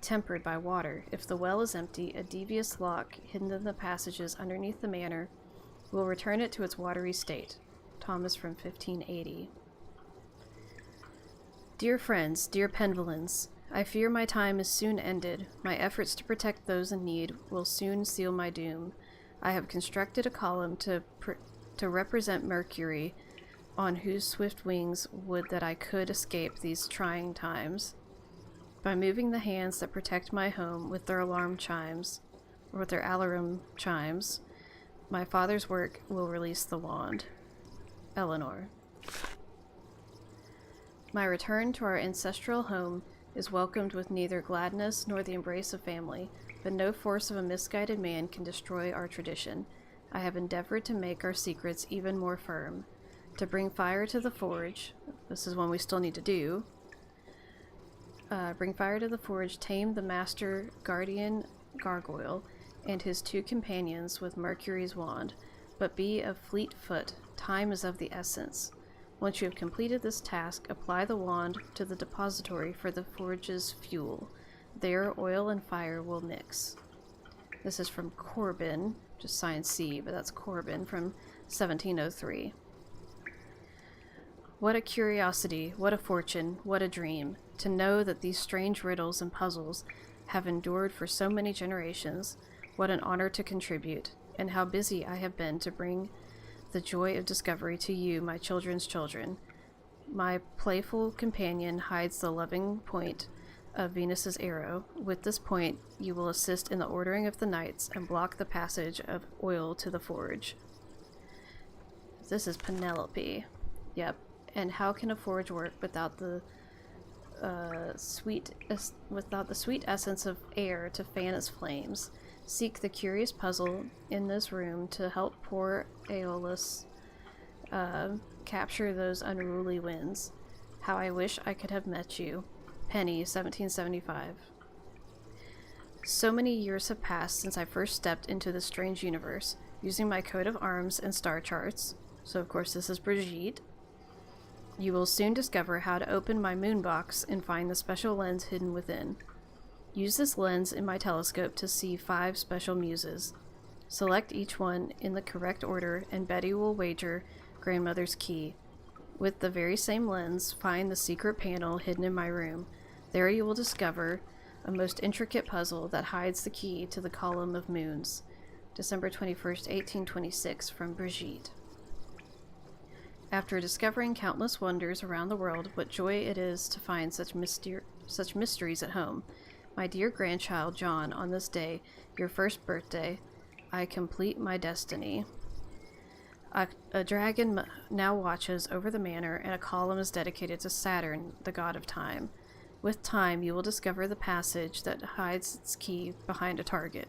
tempered by water. If the well is empty, a devious lock hidden in the passages underneath the manor will return it to its watery state. Thomas from 1580. Dear friends, dear Penvillins, I fear my time is soon ended. My efforts to protect those in need will soon seal my doom. I have constructed a column to represent Mercury, on whose swift wings would that I could escape these trying times. By moving the hands that protect my home with their alarm chimes, or with their alarum chimes, my father's work will release the wand. Eleanor. My return to our ancestral home is welcomed with neither gladness nor the embrace of family, but no force of a misguided man can destroy our tradition. I have endeavored to make our secrets even more firm, to bring fire to the forge. This is one we still need to do. Bring fire to the forge, tame the master guardian gargoyle and his 2 companions with Mercury's wand, but be of fleet foot. Time is of the essence. Once you have completed this task, apply the wand to the depository for the forge's fuel. There, oil and fire will mix. This is from Corbin, just signed C, but that's Corbin, from 1703. What a curiosity, what a fortune, what a dream, to know that these strange riddles and puzzles have endured for so many generations. What an honor to contribute, and how busy I have been to bring the joy of discovery to you, my children's children. My playful companion hides the loving point of Venus's arrow. With this point, you will assist in the ordering of the knights and block the passage of oil to the forge. This is Penelope. Yep. And how can a forge work without the sweet essence of air to fan its flames? Seek the curious puzzle in this room to help poor Aeolus capture those unruly winds. How I wish I could have met you. Penny, 1775. So many years have passed since I first stepped into this strange universe, using my coat of arms and star charts. So of course this is Brigitte. You will soon discover how to open my moon box and find the special lens hidden within. Use this lens in my telescope to see 5 special muses. Select each one in the correct order, and Betty will wager grandmother's key. With the very same lens, find the secret panel hidden in my room. There you will discover a most intricate puzzle that hides the key to the column of moons. December 21st, 1826, from Brigitte. After discovering countless wonders around the world, what joy it is to find such mysteries at home. My dear grandchild John, on this day, your first birthday, I complete my destiny. A dragon now watches over the manor, and a column is dedicated to Saturn, the god of time. With time, you will discover the passage that hides its key behind a target.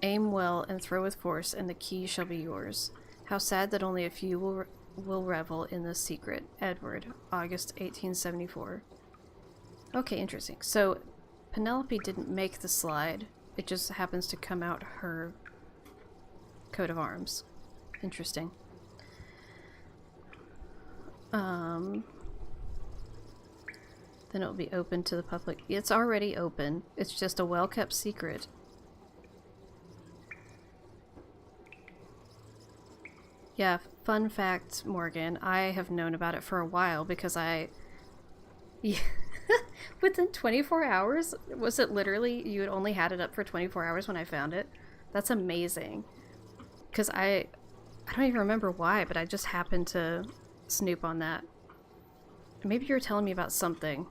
Aim well and throw with force, and the key shall be yours. How sad that only a few will revel in this secret. Edward, August 1874. Okay, interesting. So, Penelope didn't make the slide. It just happens to come out her coat of arms. Interesting. Then it'll be open to the public. It's already open. It's just a well-kept secret. Yeah, fun fact, Morgan. I have known about it for a while because yeah, within 24 hours? Was it literally you had only had it up for 24 hours when I found it? That's amazing. Because I don't even remember why, but I just happened to snoop on that. Maybe you were telling me about something,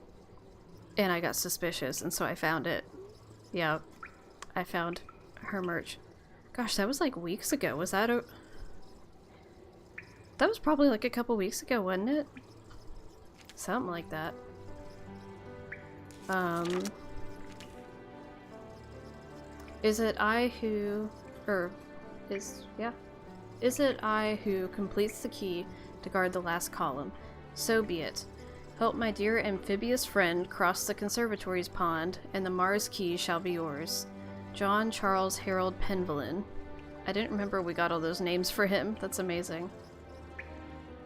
and I got suspicious, and so I found it. Yeah, I found her merch. Gosh, that was like weeks ago. Was that that was probably like a couple weeks ago, wasn't it? Something like that. Is it I who completes the key to guard the last column? So be it. Help my dear amphibious friend cross the conservatory's pond, and the Mars key shall be yours. John Charles Harold Penvillin. I didn't remember we got all those names for him. That's amazing.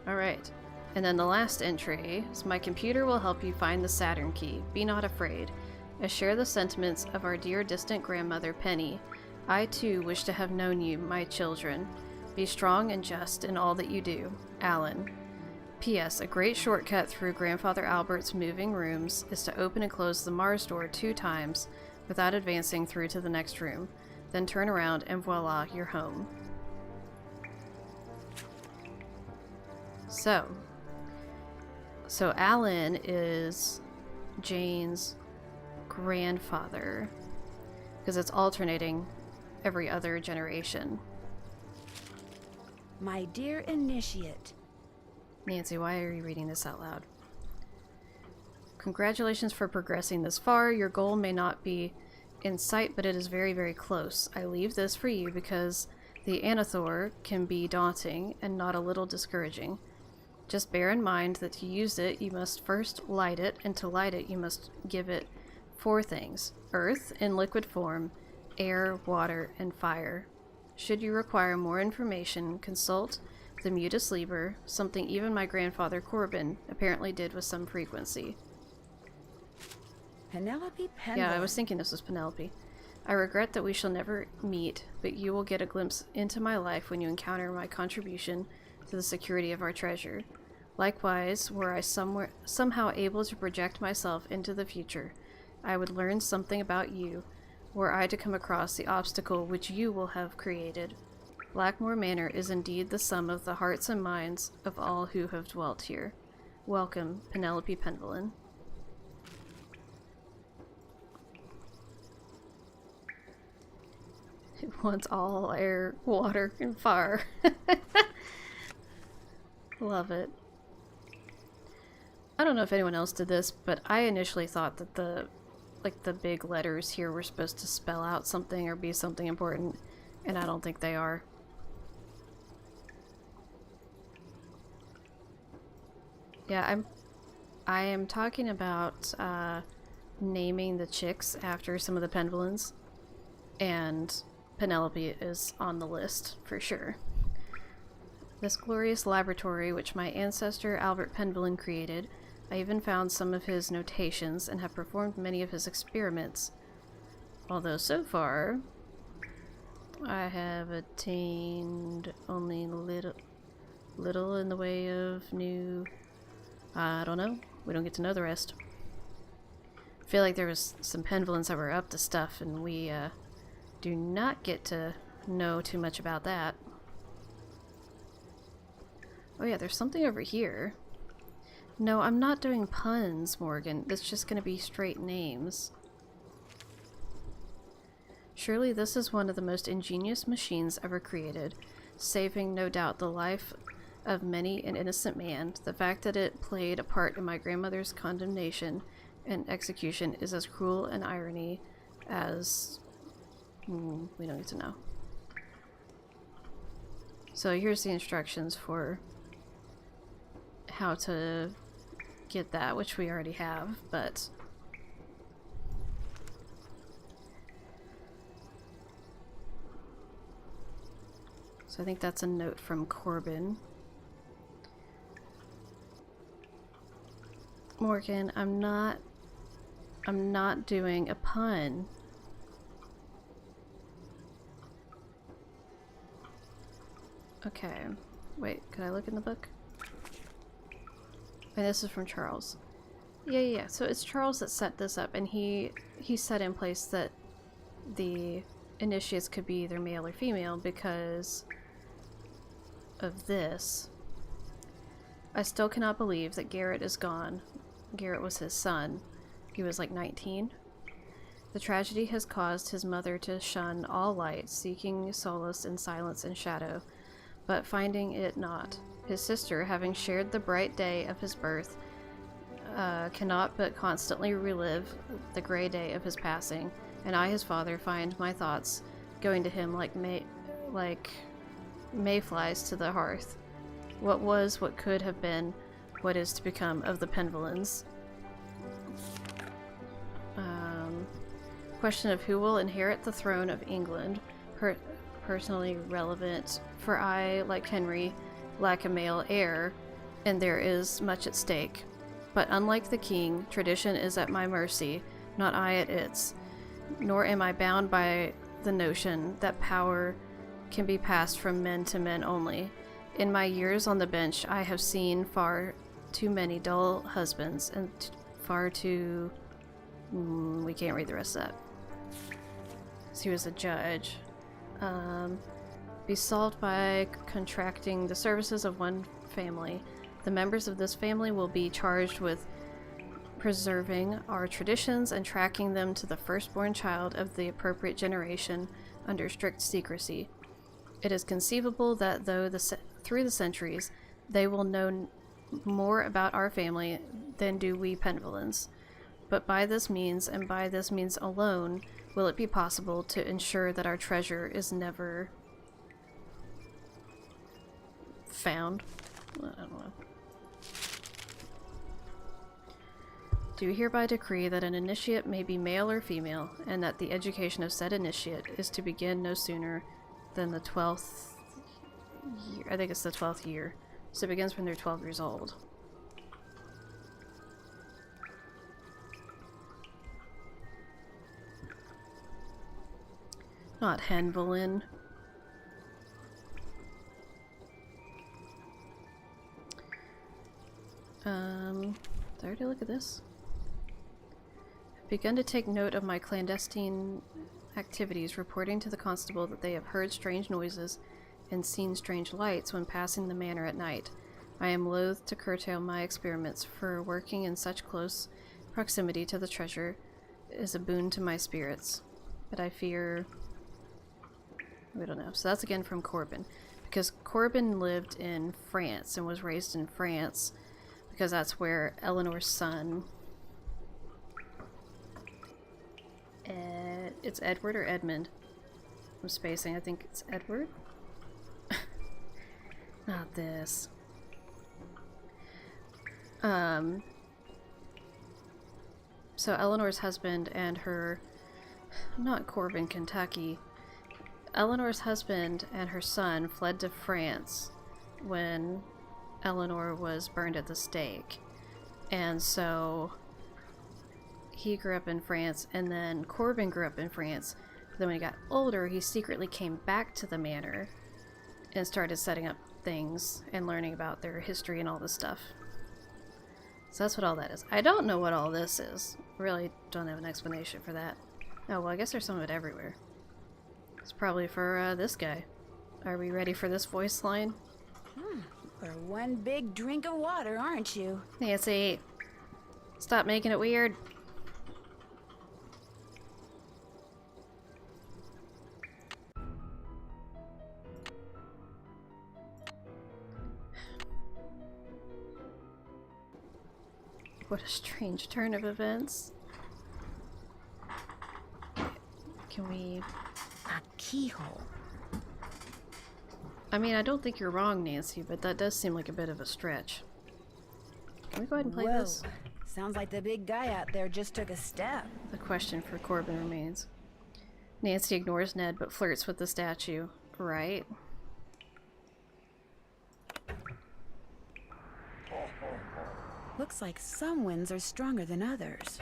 Alright. And then the last entry is, my computer will help you find the Saturn key. Be not afraid. I share the sentiments of our dear distant grandmother, Penny. I too wish to have known you, my children. Be strong and just in all that you do. Alan. P.S. A great shortcut through Grandfather Albert's moving rooms is to open and close the Mars door 2 times without advancing through to the next room. Then turn around and voila, you're home. So Alan is Jane's grandfather, because it's alternating every other generation. My dear initiate. Nancy, why are you reading this out loud? Congratulations for progressing this far. Your goal may not be in sight, but it is very, very close. I leave this for you because the Anathor can be daunting and not a little discouraging. Just bear in mind that to use it, you must first light it, and to light it, you must give it 4 things. Earth in liquid form, air, water, and fire. Should you require more information, consult the Mutus Liber, something even my grandfather Corbin apparently did with some frequency. Penelope Penvillin. Yeah, I was thinking this was Penelope. I regret that we shall never meet, but you will get a glimpse into my life when you encounter my contribution to the security of our treasure. Likewise, were I somehow able to project myself into the future, I would learn something about you, were I to come across the obstacle which you will have created. Blackmoor Manor is indeed the sum of the hearts and minds of all who have dwelt here. Welcome, Penelope Penvillin. It wants all air, water, and fire. Love it. I don't know if anyone else did this, but I initially thought that the big letters here were supposed to spell out something or be something important, and I don't think they are. Yeah, I am talking about naming the chicks after some of the Penvillins, and Penelope is on the list for sure. This glorious laboratory which my ancestor Albert Penvillin created, I even found some of his notations and have performed many of his experiments. Although so far, I have attained only little in the way of new... I don't know. We don't get to know the rest. I feel like there was some Penvillins that were up to stuff, and we do not get to know too much about that. Oh yeah, there's something over here. No, I'm not doing puns, Morgan. It's just gonna be straight names. Surely this is one of the most ingenious machines ever created, saving no doubt the life of many an innocent man. The fact that it played a part in my grandmother's condemnation and execution is as cruel an irony as... we don't need to know. So here's the instructions for how to get that, which we already have, but... So I think that's a note from Corbin. Morgan, I'm not doing a pun. Okay. Wait, can I look in the book? And this is from Charles. Yeah. So it's Charles that set this up, and he set in place that the initiates could be either male or female because of this. I still cannot believe that Garrett is gone. Garrett was his son. He was like 19. The tragedy has caused his mother to shun all light, seeking solace in silence and shadow, but finding it not. His sister, having shared the bright day of his birth, cannot but constantly relive the gray day of his passing, and I, his father, find my thoughts going to him like mayflies to the hearth. What was, what could have been, what is to become of the Penvillins. Question of who will inherit the throne of England, personally relevant, for I, like Henry, lack a male heir, and there is much at stake. But unlike the king, tradition is at my mercy, not I at its, nor am I bound by the notion that power can be passed from men to men only. In my years on the bench, I have seen far too many dull husbands, and far too... we can't read the rest of that. So he was a judge. Be solved by contracting the services of one family. The members of this family will be charged with preserving our traditions and tracking them to the firstborn child of the appropriate generation under strict secrecy. It is conceivable that through the centuries, they will know more about our family than do we Penvillins. But by this means, and by this means alone, will it be possible to ensure that our treasure is never found? I don't know. Do hereby decree that an initiate may be male or female, and that the education of said initiate is to begin no sooner than the 12th year. I think it's the 12th year. So it begins when they're 12 years old. Not Henvelin. Did I already look at this? I've begun to take note of my clandestine activities, reporting to the constable that they have heard strange noises and seen strange lights when passing the manor at night. I am loath to curtail my experiments, for working in such close proximity to the treasure is a boon to my spirits. But I fear... we don't know. So that's again from Corbin. Because Corbin lived in France and was raised in France, because that's where Eleanor's son... it's Edward or Edmund? I'm spacing. I think it's Edward. Not this. So Eleanor's husband and her... not Corbin, Kentucky. Eleanor's husband and her son fled to France when Eleanor was burned at the stake. And so he grew up in France, and then Corbin grew up in France. But then when he got older, he secretly came back to the manor and started setting up things and learning about their history and all this stuff. So that's what all that is. I don't know what all this is. Really don't have an explanation for that. Oh, well, I guess there's some of it everywhere. It's probably for this guy. Are we ready for this voice line? For one big drink of water, aren't you? Nancy, stop making it weird. What a strange turn of events. Can we... a keyhole. I mean, I don't think you're wrong, Nancy, but that does seem like a bit of a stretch. Can we go ahead and play Whoa. this? Sounds like the big guy out there just took a step. The question for Corbin remains. Nancy ignores Ned but flirts with the statue. Right? Looks like some winds are stronger than others.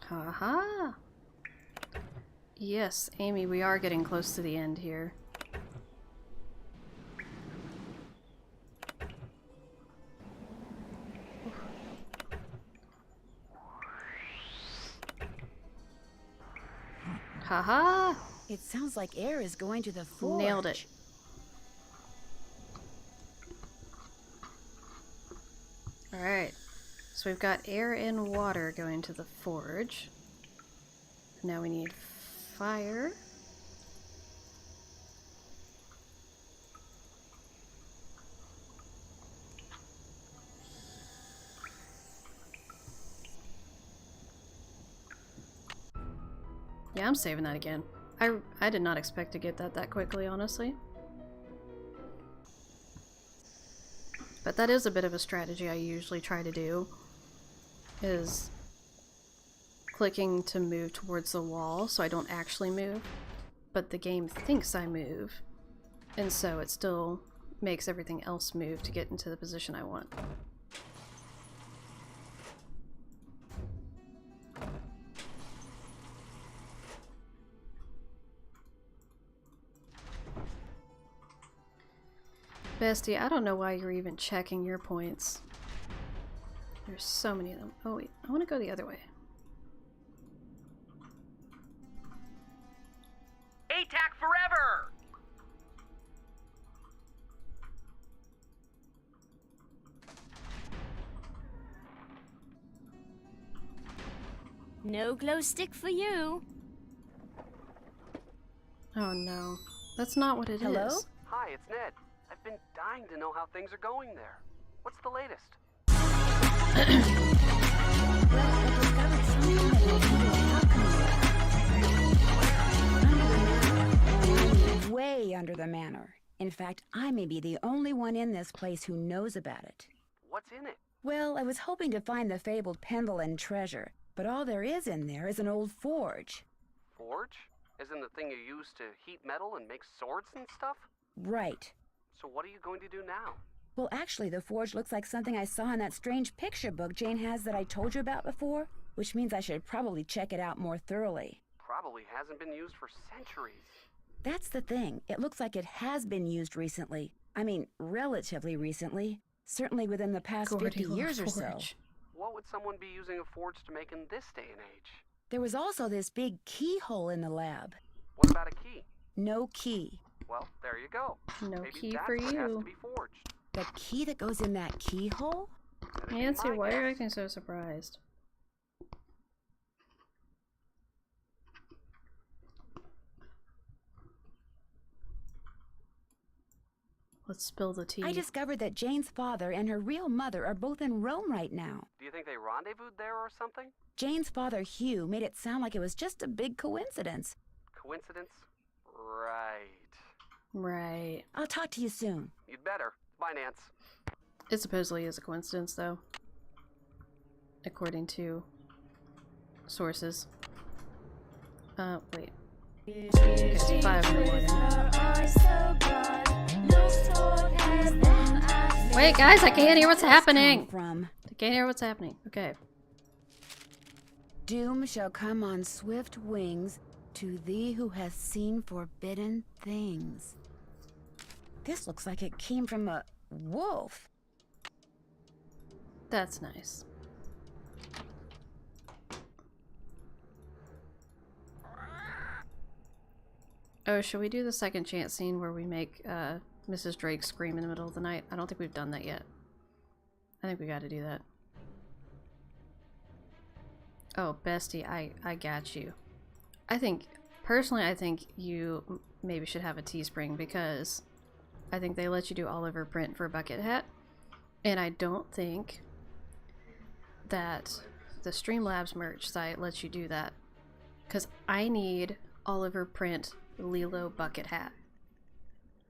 Haha! Yes, Amy, we are getting close to the end here. Haha! It sounds like air is going to the forge. Nailed it. Alright. So we've got air and water going to the forge. Now we need fire. Yeah, I'm saving that again. I did not expect to get that quickly, honestly. But that is a bit of a strategy I usually try to do, is clicking to move towards the wall so I don't actually move, but the game thinks I move, and so it still makes everything else move to get into the position I want. Bestie, I don't know why you're even checking your points. There's so many of them. Oh wait, I want to go the other way. ATAC forever! No glow stick for you. Oh no. That's not what it is. Hello? Hi, it's Ned. I've been dying to know how things are going there. What's the latest? Way under the manor. In fact, I may be the only one in this place who knows about it. What's in it? Well, I was hoping to find the fabled Pendleton treasure, but all there is in there is an old forge. Forge? Isn't the thing you use to heat metal and make swords and stuff? Right. So what are you going to do now? Well, actually, the forge looks like something I saw in that strange picture book Jane has that I told you about before, which means I should probably check it out more thoroughly. Probably hasn't been used for centuries. That's the thing. It looks like it has been used recently. I mean, relatively recently. Certainly within the past 50 years or so. What would someone be using a forge to make in this day and age? There was also this big keyhole in the lab. What about a key? No key. Well, there you go. No Maybe key that's for what has you. to be forged. The key that goes in that keyhole? That'd be Nancy, my why are you guess. acting so surprised? Let's spill the tea. I discovered that Jane's father and her real mother are both in Rome right now. Do you think they rendezvoused there or something? Jane's father, Hugh, made it sound like it was just a big coincidence. Coincidence? Right. Right. I'll talk to you soon. You'd better. Bye, Nance. It supposedly is a coincidence, though. According to sources. Wait. Okay, it's 5 in the morning. Wait, guys, I can't hear what's happening! I can't hear what's happening. Okay. Doom shall come on swift wings to thee who hath seen forbidden things. This looks like it came from a wolf. That's nice. Oh, should we do the second chance scene where we make Mrs. Drake scream in the middle of the night? I don't think we've done that yet. I think we gotta do that. Oh, bestie, I got you. Personally, I think you maybe should have a Teespring because I think they let you do Oliver print for a bucket hat. And I don't think that the Streamlabs merch site lets you do that. Because I need Oliver print Lilo bucket hat.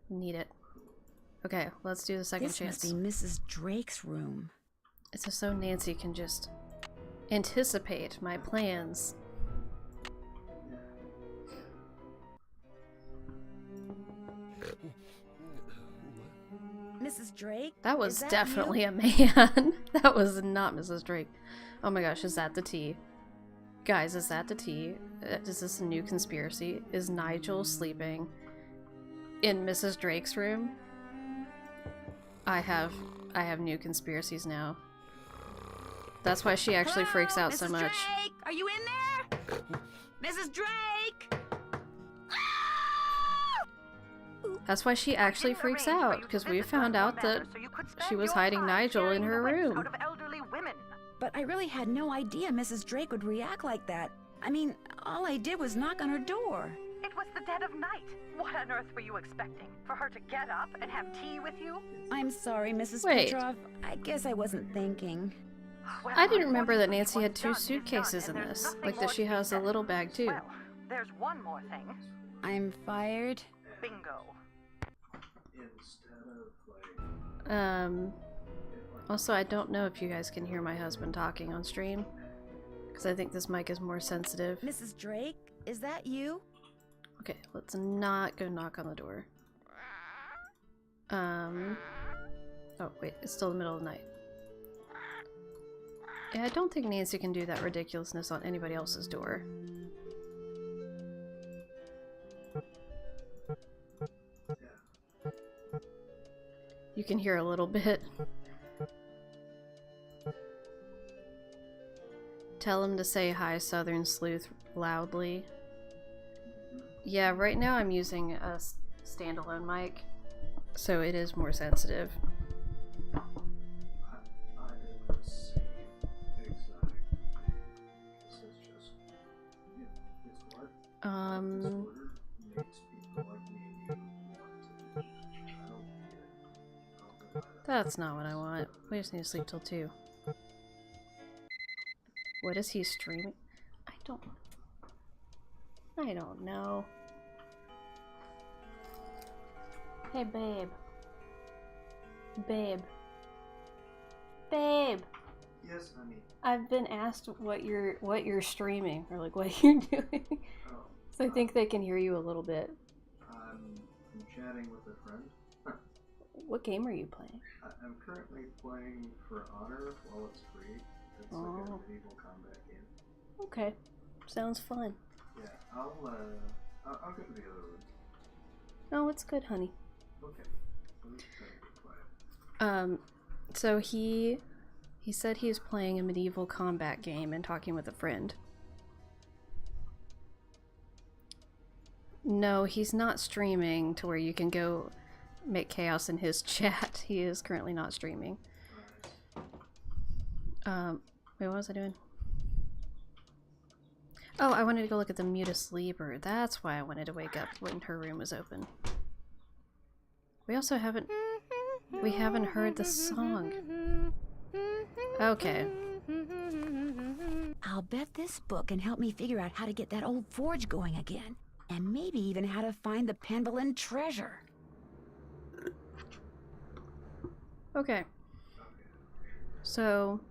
Need it. Okay, let's do the second chance. This must be Mrs. Drake's room. It's just so Nancy can just anticipate my plans. Mrs. Drake? That was Is definitely you? a man. That was not Mrs. Drake. Oh my gosh, is that the tea? Guys, is that the tea? Is this a new conspiracy? Is Nigel sleeping in Mrs. Drake's room? I have new conspiracies now. That's why she actually freaks out so Mrs. much. Drake, are you in there? Mrs. Drake! That's why she actually freaks out, because we found out that she was hiding Nigel in her room. But I really had no idea Mrs. Drake would react like that. I mean, all I did was knock on her door. It was the dead of night. What on earth were you expecting? For her to get up and have tea with you? I'm sorry, Mrs. Wait. Petrov. I guess I wasn't thinking. Well, I didn't remember that Nancy had 2 suitcases in and there's this. nothing Like more that to she be has a said. little bag too. Well, there's one more thing. I'm fired. Bingo. Also, I don't know if you guys can hear my husband talking on stream, because I think this mic is more sensitive. Mrs. Drake, is that you? Okay, let's not go knock on the door. Oh wait, it's still the middle of the night. Yeah, I don't think Nancy can do that ridiculousness on anybody else's door. You can hear a little bit. Tell him to say hi, Southern Sleuth, loudly. Yeah, right now I'm using a standalone mic, so it is more sensitive. That's not what I want. We just need to sleep till 2. What is he streaming? I don't know. Hey, babe. Babe. Babe! Yes, honey. I've been asked what you're streaming, or like what you're doing. Oh, So I think they can hear you a little bit. I'm chatting with a friend. What game are you playing? I'm currently playing For Honor while it's free. It's like a medieval combat game. Okay. Sounds fun. Yeah, I'll go to the other room. Oh, it's good, honey. Okay. Let's try to be quiet. So he said he was playing a medieval combat game and talking with a friend. No, he's not streaming to where you can go make chaos in his chat. He is currently not streaming. Wait, what was I doing? Oh, I wanted to go look at the Muta Sleeper. That's why I wanted to wake up when her room was open. We also haven't heard the song. Okay. I'll bet this book can help me figure out how to get that old forge going again. And maybe even how to find the Penvillin treasure. Okay. So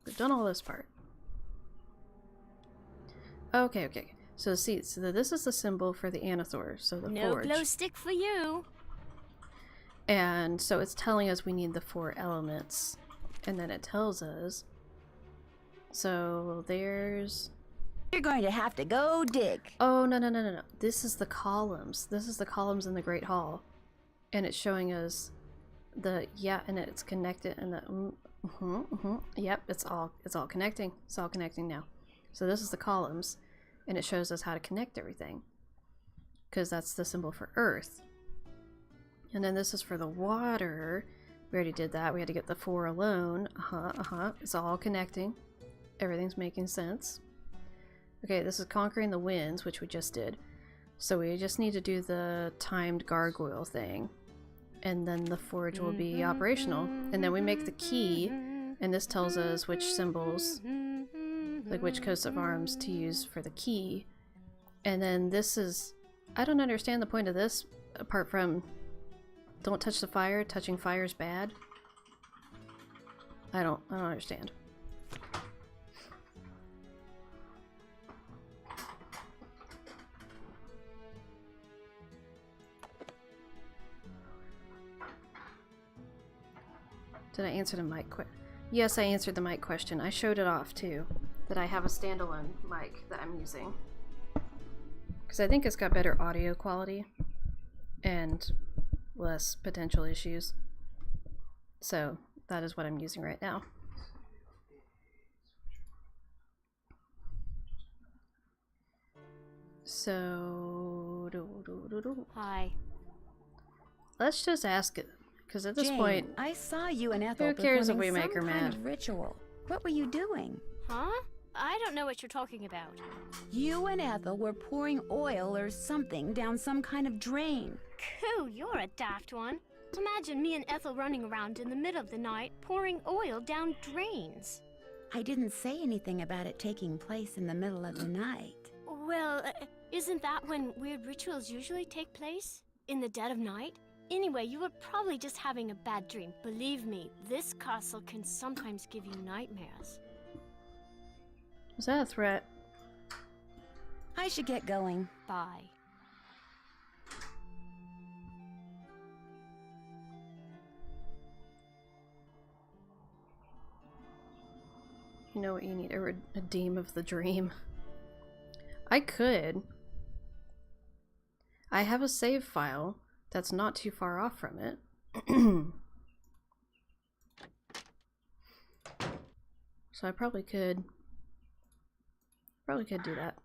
we've done all this part. Okay. So see, this is the symbol for the Anathor, so the No forge. glow stick for you. And so it's telling us we need the 4 elements. And then it tells us. So there's... You're going to have to go dig. Oh, no. This is the columns. This is the columns in the Great Hall. And it's showing us the... Yeah, and it's connected. And the... Yep, it's all connecting. It's all connecting now. So this is the columns. And it shows us how to connect everything. Because that's the symbol for Earth. And then this is for the water. We already did that. We had to get the 4 alone. It's all connecting. Everything's making sense. Okay, this is conquering the winds, which we just did. So we just need to do the timed gargoyle thing. And then the forge will be operational. And then we make the key. And this tells us which symbols, like which coats of arms to use for the key. And then this is... I don't understand the point of this, apart from... Don't touch the fire. Touching fire is bad. I don't understand. Did I answer the mic question? Yes, I answered the mic question. I showed it off too. That I have a standalone mic that I'm using. Because I think it's got better audio quality. And less potential issues. So that is what I'm using right now. So Hi. Let's just ask it, because at this Jane, point, I saw you and Ethel who cares if we performing make her some kind mad? of ritual. What were you doing? Huh? I don't know what you're talking about. You and Ethel were pouring oil or something down some kind of drain. Coo, you're a daft one. Imagine me and Ethel running around in the middle of the night pouring oil down drains. I didn't say anything about it taking place in the middle of the night. Well, isn't that when weird rituals usually take place? In the dead of night? Anyway, you were probably just having a bad dream. Believe me, this castle can sometimes give you nightmares. Was that a threat? I should get going. Bye. You know what you need? A redeem of the dream. I could. I have a save file that's not too far off from it. So I probably could do that.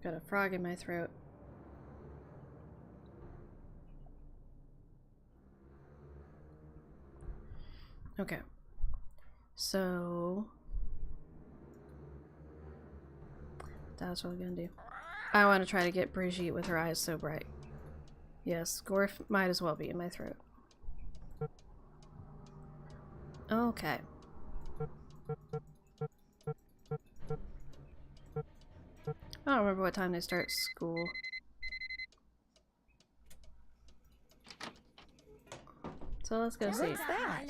Got a frog in my throat. Okay. So that's what we're gonna do. I want to try to get Brigitte with her eyes so bright. Yes, Gorf might as well be in my throat. Okay. I don't remember what time they start school. So let's go see. What's that?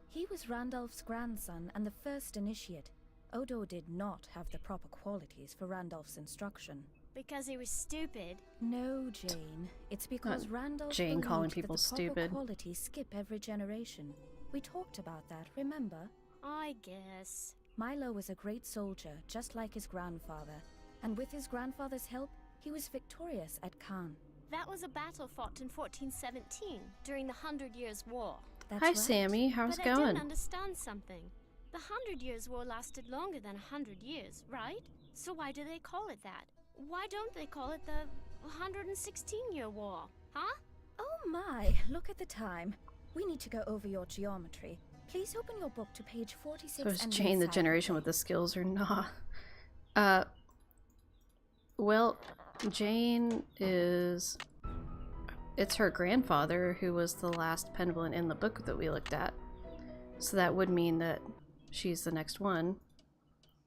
He was Randolph's grandson and the first initiate. Odo did not have the proper qualities for Randolph's instruction. Because he was stupid? No, Jane. It's because Randolph Jane calling believed people that the stupid. proper qualities skip every generation. We talked about that, remember? I guess. Milo was a great soldier, just like his grandfather. And with his grandfather's help, he was victorious at Caen. That was a battle fought in 1417, during the 100 Years' War. That's Hi, right. Sammy. How's it But I going? didn't understand something. The 100 Years' War lasted longer than 100 years, right? So why do they call it that? Why don't they call it the 116-year war, huh? Oh my, look at the time. We need to go over your geometry. Please open your book to page 46 So is and Jane the read generation with the skills or not? Well, Jane is... It's her grandfather who was the last Penguin in the book that we looked at. So that would mean that she's the next one,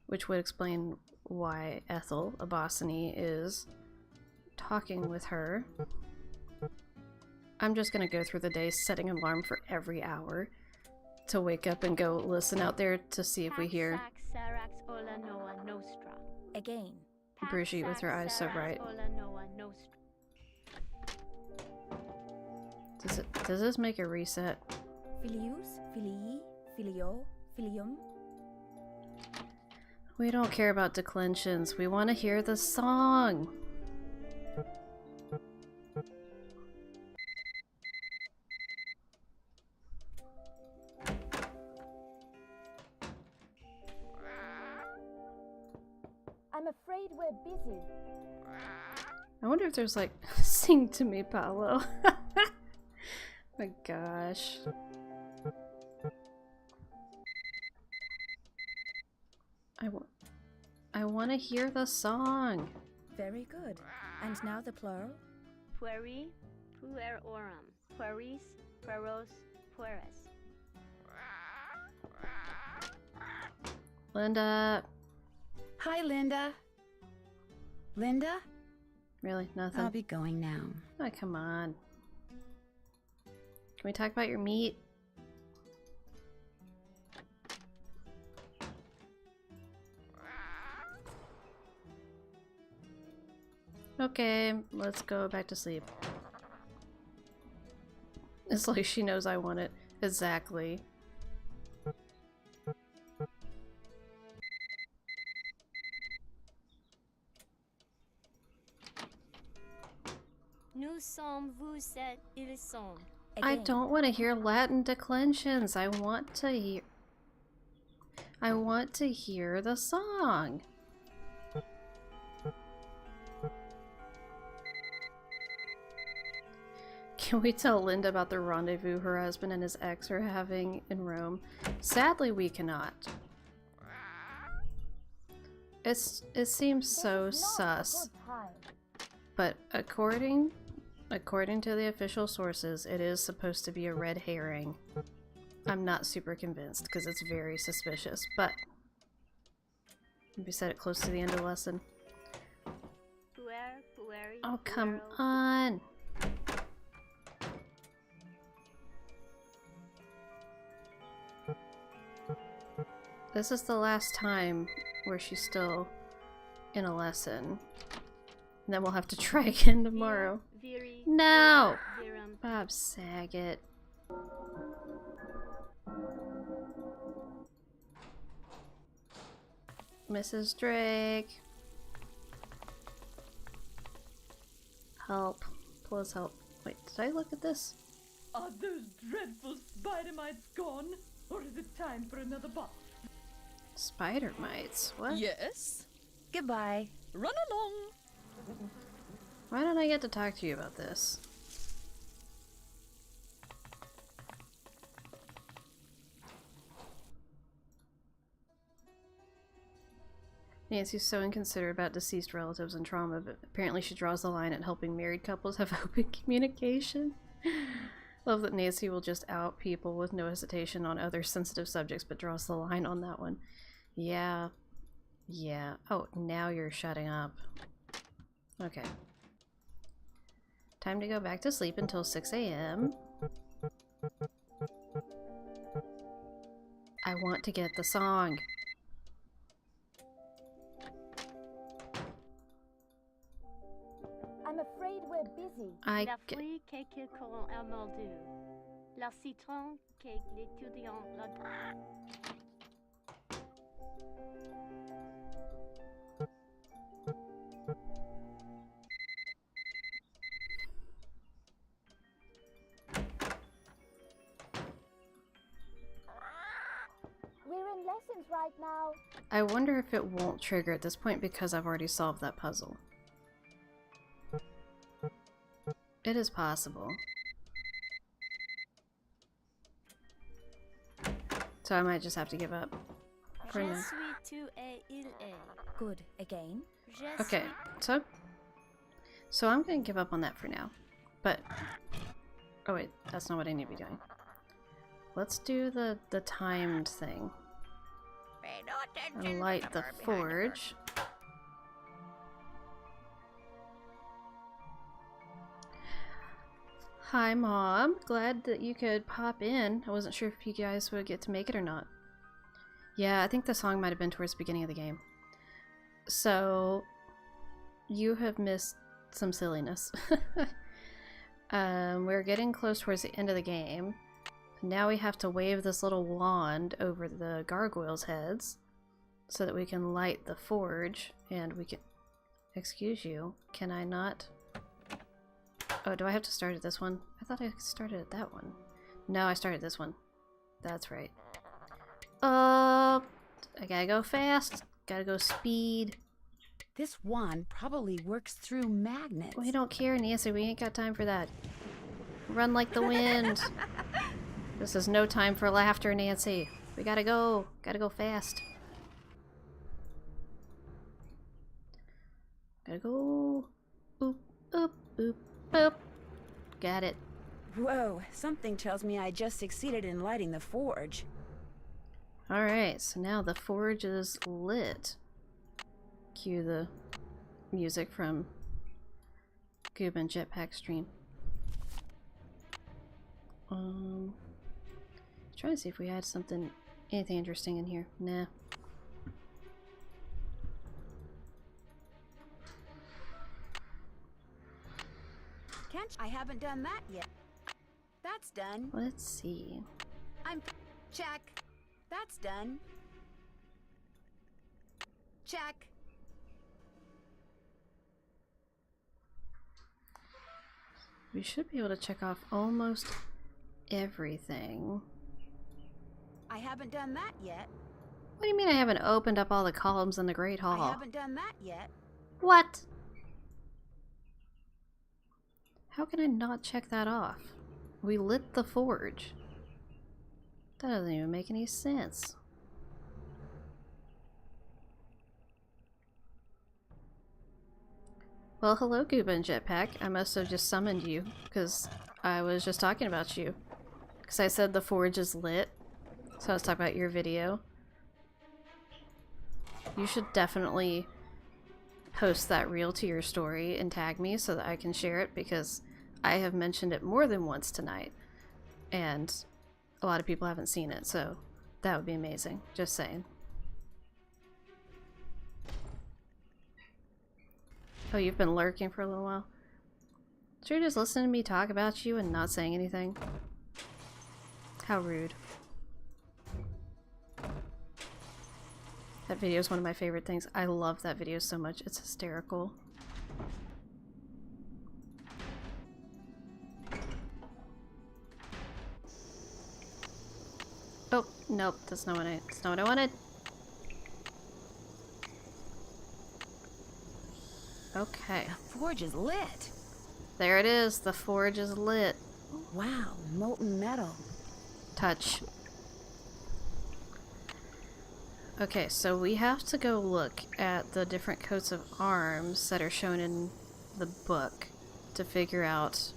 which would explain why Ethel, a Bossany, is talking with her. I'm just gonna go through the day setting an alarm for every hour to wake up and go listen out there to see if we hear again. Brigitte with her eyes so bright. Does this make a reset? Filius, filii, filio, filium. We don't care about declensions. We want to hear the song. I'm afraid we're busy. I wonder if there's like sing to me, Paolo. My gosh. I want to hear the song. Very good. And now the plural? Pueri, puerorum. Pueris, pueros, pueres. Linda. Hi, Linda. Linda? Really? Nothing? I'll be going now. Oh, come on. Can we talk about your meat? Okay, let's go back to sleep. It's like she knows I want it. Exactly. Nous sommes, vous êtes, ils sont. I don't want to hear Latin declensions. I want to hear the song. Can we tell Linda about the rendezvous her husband and his ex are having in Rome? Sadly, we cannot. It seems so sus. But according to the official sources, it is supposed to be a red herring. I'm not super convinced because it's very suspicious, but we said it close to the end of the lesson. Oh, come on. This is the last time where she's still in a lesson. And then we'll have to try again tomorrow. No! Bob Saget. Mrs. Drake. Help. Please help. Wait, did I look at this? Are those dreadful spider mites gone? Or is it time for another bath? Spider mites? What? Yes? Goodbye. Run along. Why don't I get to talk to you about this? Nancy's so inconsiderate about deceased relatives and trauma, but apparently she draws the line at helping married couples have open communication. Love that Nancy will just out people with no hesitation on other sensitive subjects, but draws the line on that one. Yeah. Yeah. Oh, now you're shutting up. Okay. Time to go back to sleep until 6 a.m. I want to get the song. I'm afraid we're busy. I La get... fruit que quelqu'un a mordu. La citron que l'étudiant l'a... We're in lessons right now. I wonder if it won't trigger at this point because I've already solved that puzzle. It is possible. So I might just have to give up for now. Good. Again? Okay, so I'm gonna give up on that for now. But oh wait, that's not what I need to be doing. Let's do the timed thing. Pay no attention And to light the bird behind the forge. Hi, Mom. Glad that you could pop in. I wasn't sure if you guys would get to make it or not. Yeah, I think the song might have been towards the beginning of the game. So, you have missed some silliness. We're getting close towards the end of the game. Now we have to wave this little wand over the gargoyles' heads so that we can light the forge, and we can... Excuse you, can I not... Oh, do I have to start at this one? I thought I started at that one. No, I started this one. That's right. I gotta go fast. Gotta go speed. This wand probably works through magnets. We don't care, Nancy. We ain't got time for that. Run like the wind. This is no time for laughter, Nancy. We gotta go. Gotta go fast. Gotta go. Boop, boop, boop, boop. Got it. Whoa, something tells me I just succeeded in lighting the forge. Alright, so now the forge is lit. Cue the music from Goob and Jetpack stream. Trying to see if we had anything interesting in here. Nah. I haven't done that yet. That's done. Let's see. Check. That's done. Check. We should be able to check off almost everything. I haven't done that yet. What do you mean I haven't opened up all the columns in the Great Hall? I haven't done that yet. What? How can I not check that off? We lit the forge. That doesn't even make any sense. Well, hello, Gooba and Jetpack. I must have just summoned you, because I was just talking about you. Because I said the forge is lit. So I was talking about your video. You should definitely post that reel to your story and tag me so that I can share it, because I have mentioned it more than once tonight. And a lot of people haven't seen it, so that would be amazing. Just saying. Oh, you've been lurking for a little while? So you're just listening to me talk about you and not saying anything? How rude. That video is one of my favorite things. I love that video so much. It's hysterical. Oh, nope. That's not what I wanted. Okay. The forge is lit. There it is. The forge is lit. Wow, molten metal. Touch. Okay, so we have to go look at the different coats of arms that are shown in the book to figure out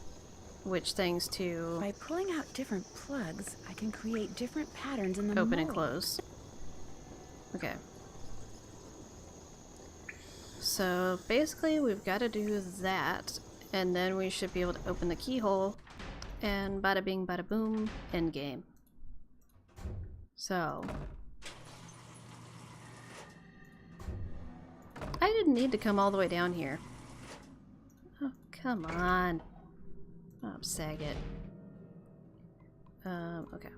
which things to By pulling out different plugs, I can create different patterns in the open and mold. close. Okay. So basically we've got to do that, and then we should be able to open the keyhole, and bada bing bada boom, end game. So I didn't need to come all the way down here. Oh, come on. Oh, Saget. Okay.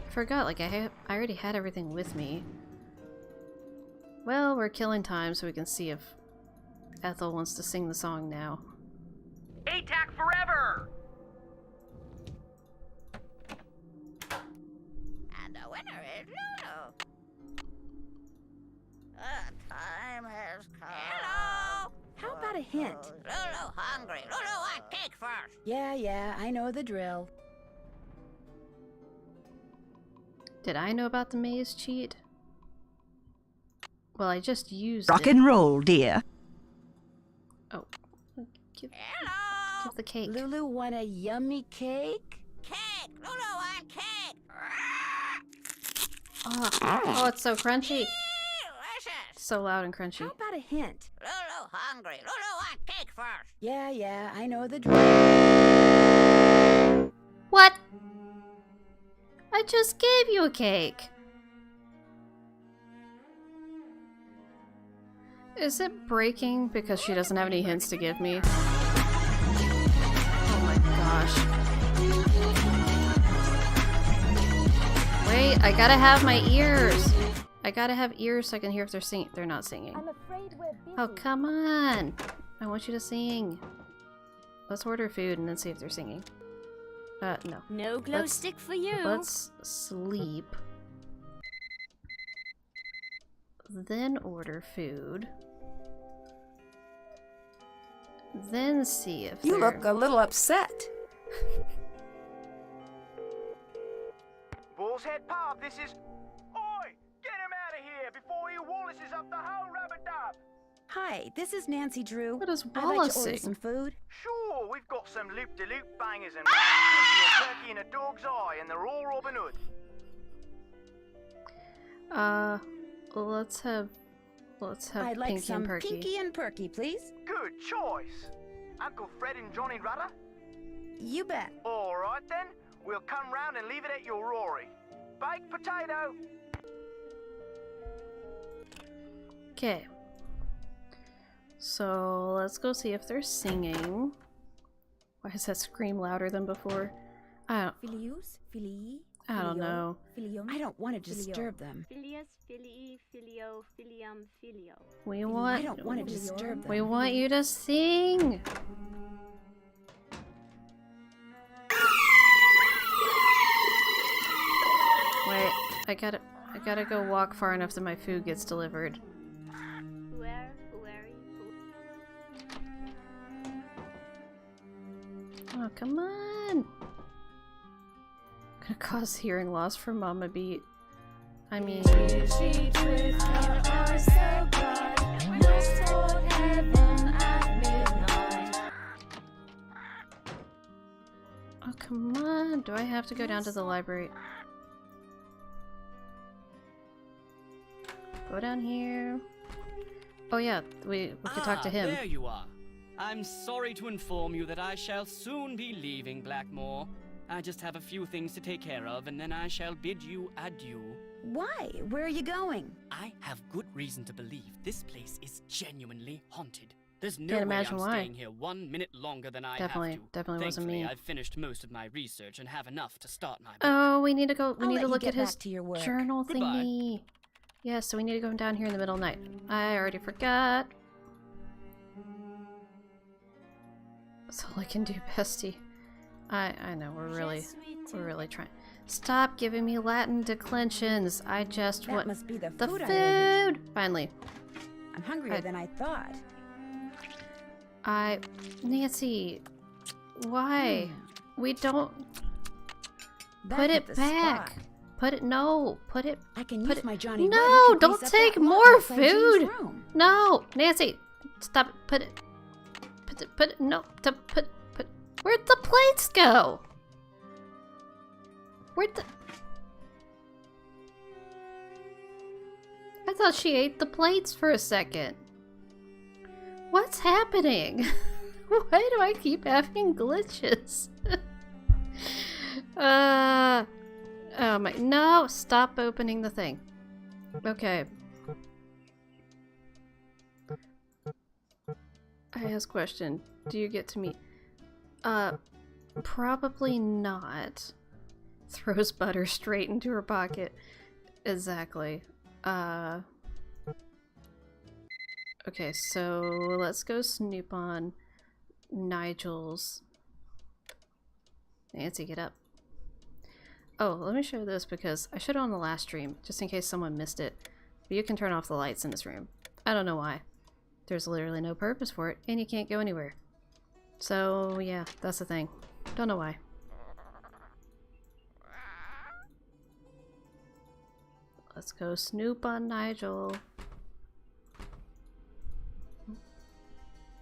I forgot, like, I already had everything with me. Well, we're killing time so we can see if Ethel wants to sing the song now. ATAC forever! And the winner is Lulu. The time has come. Hello! How about a hint? Lulu hungry. Lulu want cake first. Yeah, I know the drill. Did I know about the maze cheat? Well, I just used Rock it. and roll, dear. Oh. Give the cake. Lulu want a yummy cake? Cake! Lulu want cake! Oh, it's so crunchy. Delicious! So loud and crunchy. How about a hint? Lulu hungry. Lulu want cake first. Yeah, I know the drill. What? I just gave you a cake. Is it breaking because she doesn't have any hints to give me? Oh my gosh. Wait, I gotta have my ears. I gotta have ears so I can hear if they're singing. They're not singing. I'm afraid we're busy. Oh, come on. I want you to sing. Let's order food and then see if they're singing. No. No glow stick for you. Let's sleep. Then order food. Then see if You look a little upset. Bull's Head Pub, this is... Oi! Get him out of here before he Wallaces up the whole rub-a-dub! Hi, this is Nancy Drew. What does I'd like Wallace to order sing? some food. Sure, we've got some loop-de-loop bangers and pinky and turkey and a dog's eye, and they're all Robin Hood. Let's have I'd like Pinky some and Perky. Pinky and Perky, please. Good choice. Uncle Fred and Johnny Rudder? You bet. All right then, we'll come round and leave it at your Rory. Baked potato. Okay. So let's go see if they're singing. Why does that scream louder than before? I don't know. I don't want to disturb them. Filius, filii, filio, filium, filio. We want. I don't want to disturb them. We want you to sing. Wait, I gotta go walk far enough that my food gets delivered. Oh, come on! Gonna cause hearing loss for Mama Beat. I mean... Oh, come on! Do I have to go down to the library? Go down here. Oh yeah, we could talk to him. There you are. I'm sorry to inform you that I shall soon be leaving Blackmoor. I just have a few things to take care of, and then I shall bid you adieu. Why? Where are you going? I have good reason to believe this place is genuinely haunted. There's no Can't way imagine I'm why. staying here 1 minute longer than I Definitely have to. wasn't Thankfully, me. I've finished most of my research and have enough to start my book. Oh, we need to go. We I'll need let to you look get at his back to your work. journal Goodbye. thingy. Yeah, so we need to go down here in the middle of the night. I already forgot. That's all I can do, bestie. I know we're really trying. Stop giving me Latin declensions. I just That want must be the the food I food. Finally, I'm hungrier than I thought. Nancy, why? We don't Back put at it the back. spot. Put it. No. Put it. I can put use it. my Johnny No, Red to don't grease up take that log more outside Jane's food. room. No, Nancy, stop it. Put it. Put it. Put it. No. To put. Put. Where'd the plates go? Where'd the? I thought she ate the plates for a second. What's happening? Why do I keep having glitches? Oh my, no, stop opening the thing. Okay. I ask question, do you get to meet? Probably not. Throws butter straight into her pocket. Exactly. Okay, so let's go snoop on Nigel's. Nancy, get up. Oh, let me show this because I showed it on the last stream, just in case someone missed it. But you can turn off the lights in this room. I don't know why. There's literally no purpose for it, and you can't go anywhere. So, yeah, that's the thing. Don't know why. Let's go snoop on Nigel.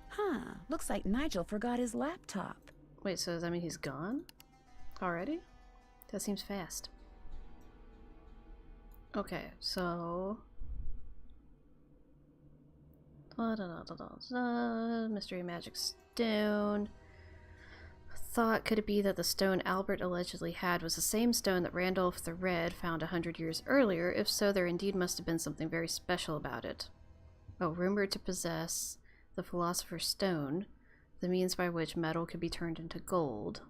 Huh, looks like Nigel forgot his laptop. Wait, so does that mean he's gone? Already? That seems fast. Okay, so... Mystery Magic Stone. Thought, could it be that the stone Albert allegedly had was the same stone that Randolph the Red found 100 years earlier? If so, there indeed must have been something very special about it. Oh, rumored to possess the Philosopher's Stone, the means by which metal could be turned into gold.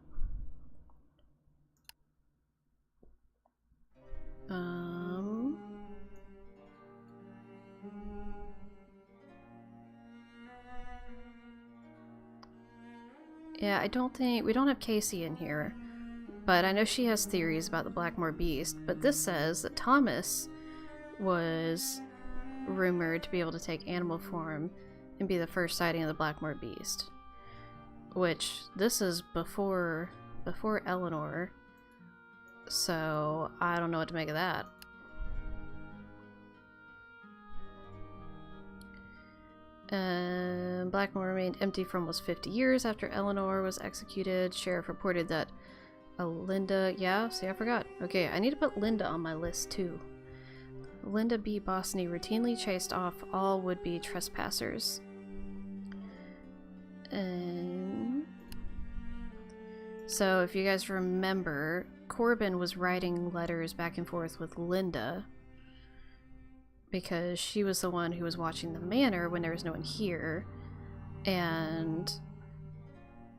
Yeah, I don't think... we don't have Casey in here, but I know she has theories about the Blackmoor Beast, but this says that Thomas was rumored to be able to take animal form and be the first sighting of the Blackmoor Beast. Which, this is before Eleanor, so I don't know what to make of that. Blackmoor remained empty for almost 50 years after Eleanor was executed. Sheriff reported that Linda... yeah, see, I forgot. Okay, I need to put Linda on my list, too. Linda B. Bosney routinely chased off all would-be trespassers. So, if you guys remember, Corbin was writing letters back and forth with Linda because she was the one who was watching the manor when there was no one here, and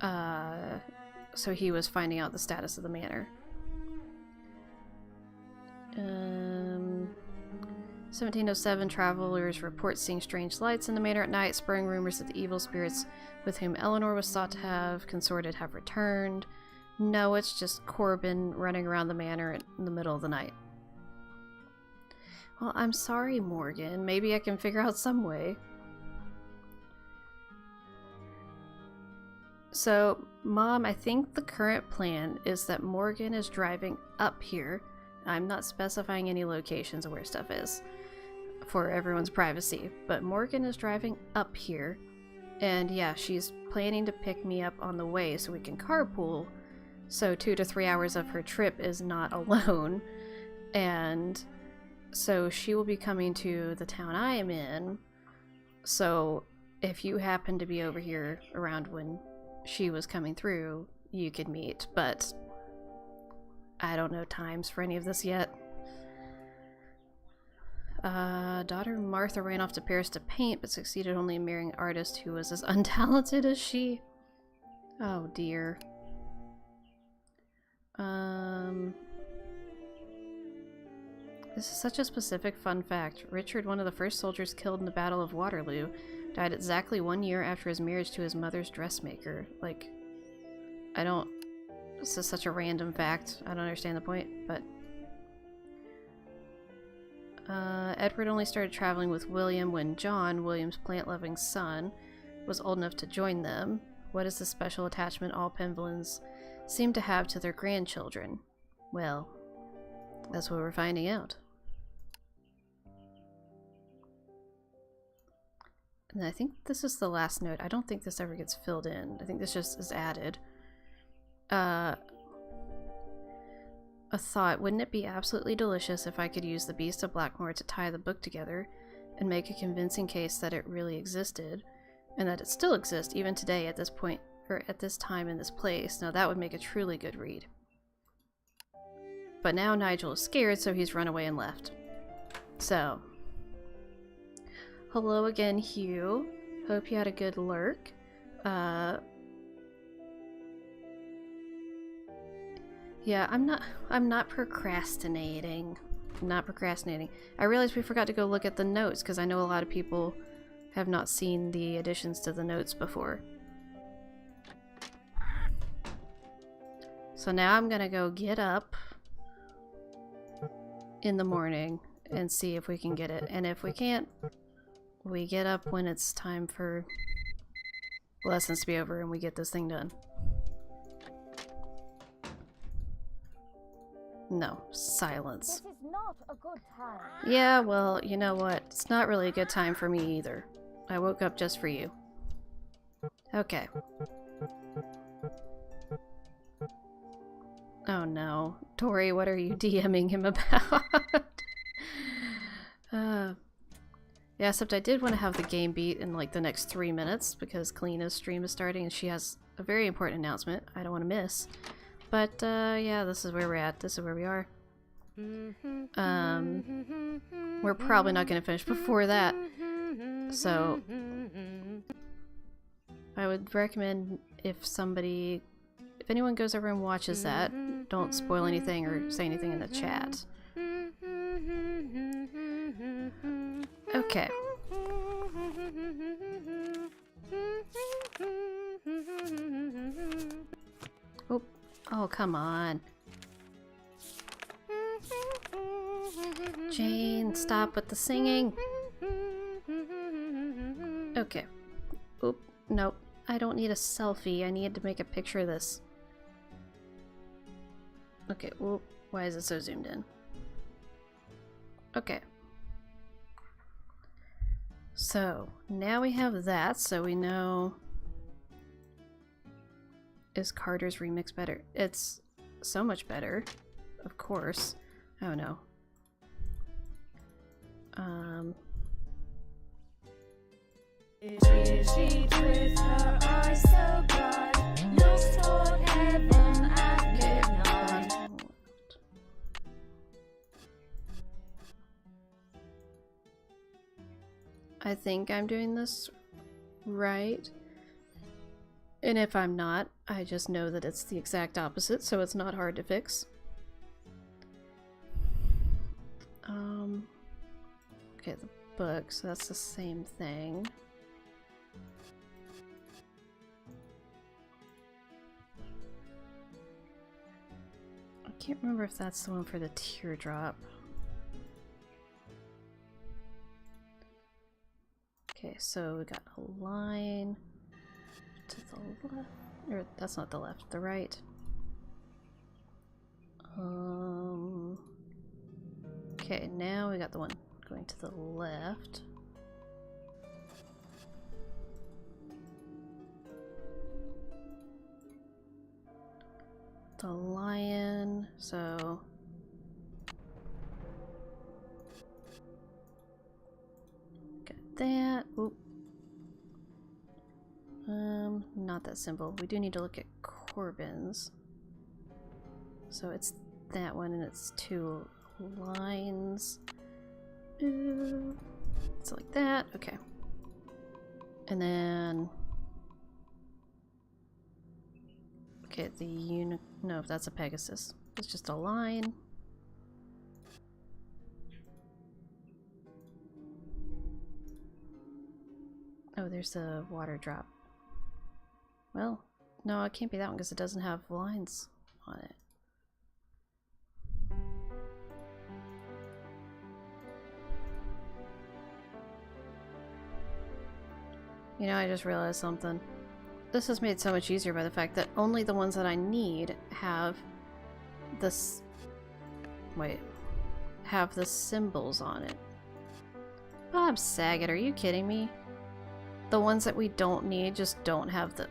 so he was finding out the status of the manor. 1707, travelers report seeing strange lights in the manor at night, spurring rumors that the evil spirits with whom Eleanor was thought to have consorted have returned. No, it's just Corbin running around the manor in the middle of the night. Well, I'm sorry, Morgan. Maybe I can figure out some way. So, Mom, I think the current plan is that Morgan is driving up here. I'm not specifying any locations of where stuff is for everyone's privacy, but Morgan is driving up here, and yeah, she's planning to pick me up on the way so we can carpool, so 2 to 3 hours of her trip is not alone, and so she will be coming to the town I am in, so if you happen to be over here around when she was coming through, you could meet, but I don't know times for any of this yet. Daughter Martha ran off to Paris to paint, but succeeded only in marrying an artist who was as untalented as she. Oh dear. This is such a specific fun fact. Richard, one of the first soldiers killed in the Battle of Waterloo, died exactly 1 year after his marriage to his mother's dressmaker. Like, I don't... This is such a random fact. I don't understand the point, but... Edward only started traveling with William when John, William's plant-loving son, was old enough to join them. What is the special attachment all Penvillans seem to have to their grandchildren? Well, That's what we're finding out. And I think this is the last note. I don't think this ever gets filled in. I think this just is added. A thought, wouldn't it be absolutely delicious if I could use the Beast of Blackmoor to tie the book together and make a convincing case that it really existed, and that it still exists even today at this point, or at this time in this place. Now that would make a truly good read. But now Nigel is scared, so he's run away and left. So, hello again, Hugh. Hope you had a good lurk. Yeah, I'm not procrastinating. I'm not procrastinating. I realized we forgot to go look at the notes because I know a lot of people have not seen the additions to the notes before. So now I'm gonna go get up in the morning and see if we can get it. And if we can't, we get up when it's time for lessons to be over and we get this thing done. No, silence. This is not a good time. Yeah, well, you know what? It's not really a good time for me either. I woke up just for you. Okay. Oh no. Tori, what are you DMing him about? Yeah, except I did want to have the game beat in like the next 3 minutes because Kalina's stream is starting and she has a very important announcement I don't want to miss. But yeah, this is where we're at. This is where we are. We're probably not going to finish before that. So I would recommend if anyone goes over and watches that, don't spoil anything or say anything in the chat. Okay. Oh, oh, come on. Jane, stop with the singing. Okay. Oop, nope. I don't need a selfie. I need to make a picture of this. Okay, well, why is it so zoomed in? Okay. So, now we have that, so we know... Is Carter's remix better? It's so much better, of course. Oh no. She with her eyes so bright, looks toward heaven at midnight. I think I'm doing this right. And if I'm not, I just know that it's the exact opposite, so it's not hard to fix. Okay, the book, so that's the same thing. I can't remember if that's the one for the teardrop. Okay, so we got a line to the left, or that's not the left, the right. Okay, now we got the one going to the left. The lion, so got that. Oop. Not that simple. We do need to look at Corbin's. So it's that one and it's 2 lines. It's like that. Okay. And then okay, no, that's a Pegasus. It's just a line. Oh, there's a water drop. Well, no, it can't be that one because it doesn't have lines on it. You know, I just realized something. This is made so much easier by the fact that only the ones that I need have this... Wait, have the symbols on it. Bob Saget, are you kidding me? The ones that we don't need just don't have the...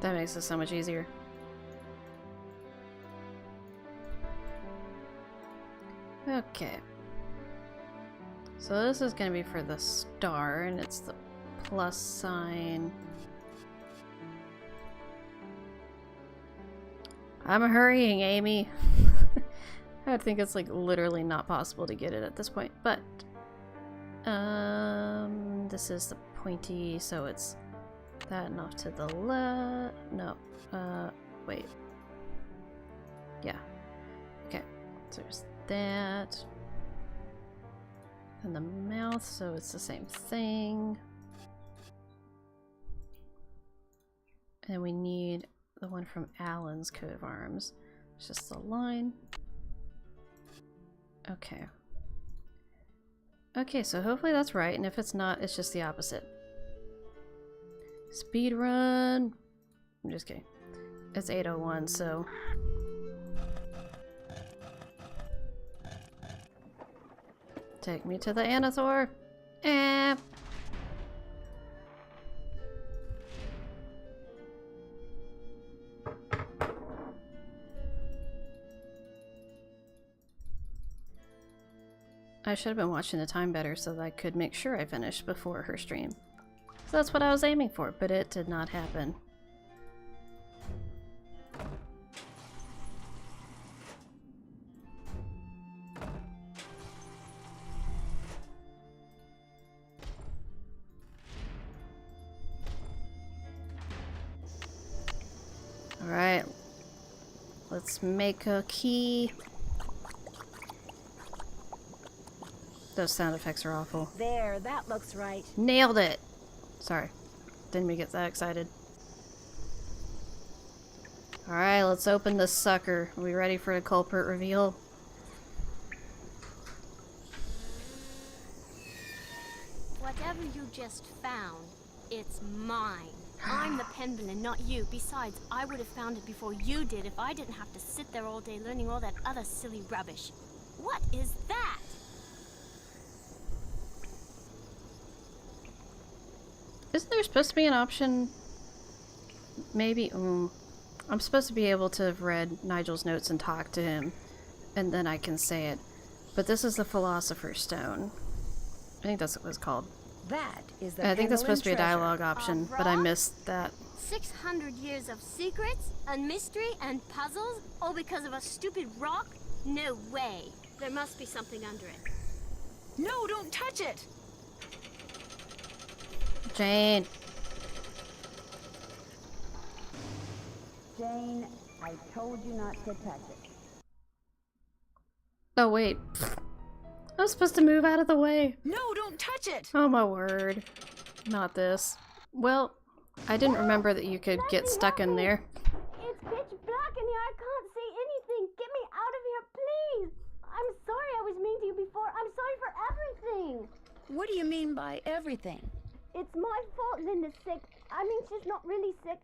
That makes it so much easier. Okay. So this is going to be for the star, and it's the plus sign. I'm hurrying, Amy. I think it's like literally not possible to get it at this point, but this is the pointy, so it's that and off to the left. No, wait. Yeah. Okay. So there's that. And the mouth, so it's the same thing. And we need the one from Alan's coat of arms. It's just the line. Okay. Okay, so hopefully that's right, and if it's not, it's just the opposite. Speed run. I'm just kidding. It's 8:01, so... Take me to the Anathor. Eh. I should have been watching the time better so that I could make sure I finished before her stream. So that's what I was aiming for, but it did not happen. Alright. Let's make a key. Those sound effects are awful. There, that looks right. Nailed it! Sorry. Didn't mean to get that excited. Alright, let's open this sucker. Are we ready for the culprit reveal? Whatever you just found, it's mine. I'm the Penguin, not you. Besides, I would have found it before you did if I didn't have to sit there all day learning all that other silly rubbish. What is that? Isn't there supposed to be an option? Maybe, I'm supposed to be able to have read Nigel's notes and talk to him, and then I can say it. But this is the Philosopher's Stone. I think that's what it's called. That is the I think that's supposed to be a treasure. dialogue option, but I missed that. 600 years of secrets and mystery and puzzles, all because of a stupid rock? No way. There must be something under it. No, don't touch it! Jane. Jane, I told you not to touch it. Oh, wait. I was supposed to move out of the way. No, don't touch it! Oh my word. Not this. Well, I didn't remember that you could get stuck in there. It's pitch black in here. I can't see anything. Get me out of here, please. I'm sorry I was mean to you before. I'm sorry for everything. What do you mean by everything? It's my fault Linda's sick. I mean, she's not really sick.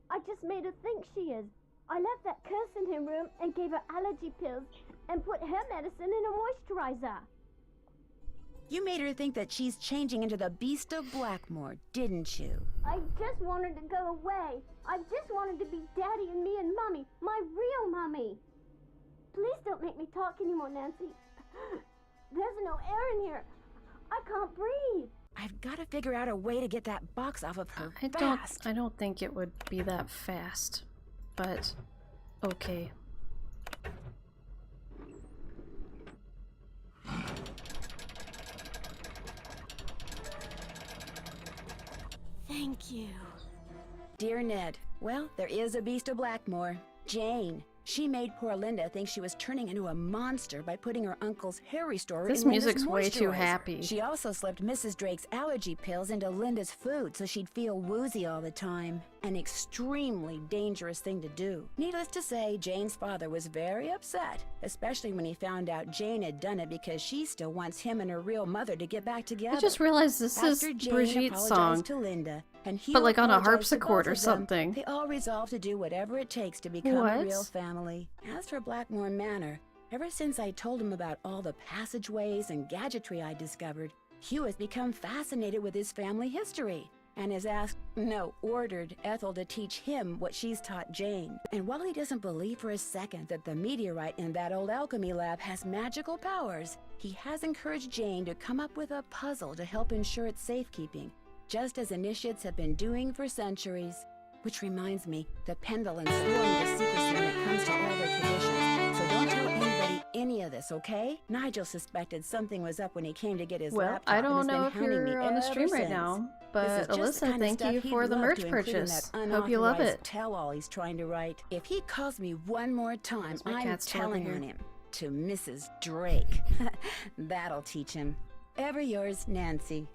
I just made her think she is. I left that curse in her room and gave her allergy pills and put her medicine in a moisturizer. You made her think that she's changing into the Beast of Blackmoor, didn't you? I just wanted to go away. I just wanted to be Daddy and me and Mommy, my real Mommy. Please don't make me talk anymore, Nancy. There's no air in here. I can't breathe. I've got to figure out a way to get that box off of her I don't think it would be that fast, but okay. Thank you. Dear Ned, well, there is a Beast of Blackmoor. Jane. She made poor Linda think she was turning into a monster by putting her uncle's hair restorer This in Linda's music's way too moisturizer. happy. She also slipped Mrs. Drake's allergy pills into Linda's food so she'd feel woozy all the time. An extremely dangerous thing to do. Needless to say, Jane's father was very upset, especially when he found out Jane had done it because she still wants him and her real mother to get back together. I just realized this After is Jane Brigitte's apologized song. to Linda, And Hugh But like on a apologized to harpsichord both or of them. something. They all resolved to do whatever it takes to become a What? real family. As for Blackmoor Manor, ever since I told him about all the passageways and gadgetry I discovered, Hugh has become fascinated with his family history and has asked, no, ordered Ethel to teach him what she's taught Jane. And while he doesn't believe for a second that the meteorite in that old alchemy lab has magical powers, he has encouraged Jane to come up with a puzzle to help ensure its safekeeping, just as initiates have been doing for centuries. Which reminds me, the Pendulum swore me to secrecy when it comes to all their traditions, so don't tell anybody any of this, okay? Nigel suspected something was up when he came to get his Well, laptop I and don't has been know if hounding me you're on the ever stream right since. now, This but is just the Alyssa, kind of thank stuff you he'd for the love merch to include in purchase. that Hope you love unauthorized it. tell-all he's trying to write. If he calls me one more time, my I'm cat's still over telling here. on him. To Mrs. Drake. That'll teach him. Ever yours, Nancy.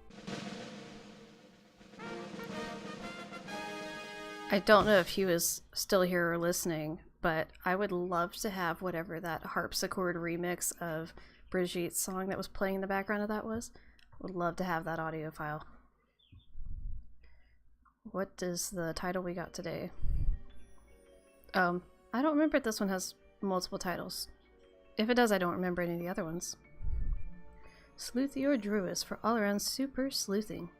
I don't know if he was still here or listening, but I would love to have whatever that harpsichord remix of Brigitte's song that was playing in the background of that was. Would love to have that audio file. What is the title we got today? I don't remember if this one has multiple titles. If it does, I don't remember any of the other ones. Sleuthy or Druis for all-around super sleuthing.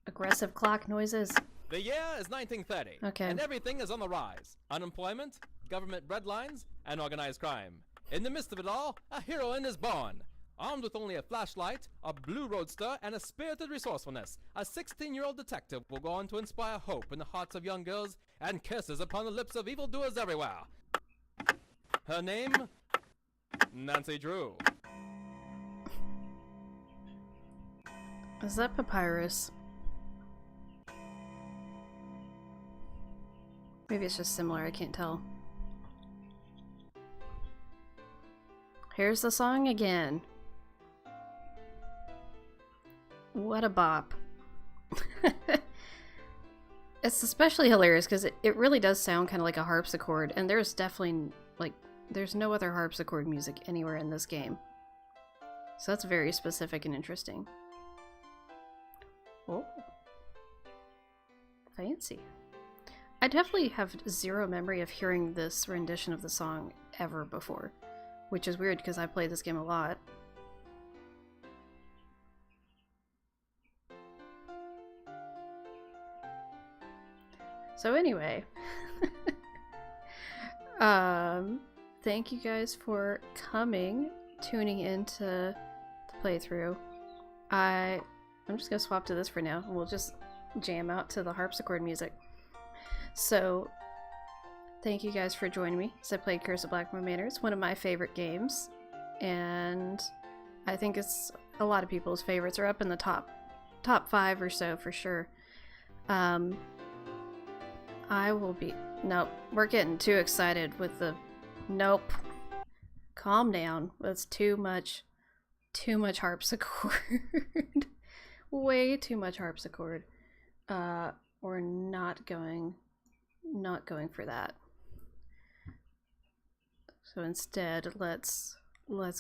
Aggressive clock noises. The year is 1930, Okay. and everything is on the rise. Unemployment, government breadlines, and organized crime. In the midst of it all, a heroine is born. Armed with only a flashlight, a blue roadster, and a spirited resourcefulness, a 16-year-old detective will go on to inspire hope in the hearts of young girls and kisses upon the lips of evildoers everywhere. Her name? Nancy Drew. Is that Papyrus? Maybe it's just similar, I can't tell. Here's the song again. What a bop. It's especially hilarious because it really does sound kind of like a harpsichord, and there's definitely, like, there's no other harpsichord music anywhere in this game. So that's very specific and interesting. Oh. Fancy. I definitely have zero memory of hearing this rendition of the song ever before, which is weird because I played this game a lot. So anyway, thank you guys for coming, tuning into the playthrough. I'm just gonna swap to this for now, and we'll just jam out to the harpsichord music. So, thank you guys for joining me as I played Curse of Blackmoor Manor. It's one of my favorite games, and I think it's a lot of people's favorites, are up in the top 5 or so for sure. I will be... Nope, we're getting too excited with the... Nope. Calm down. That's too much harpsichord. Way too much harpsichord. We're not going for that. So instead, let's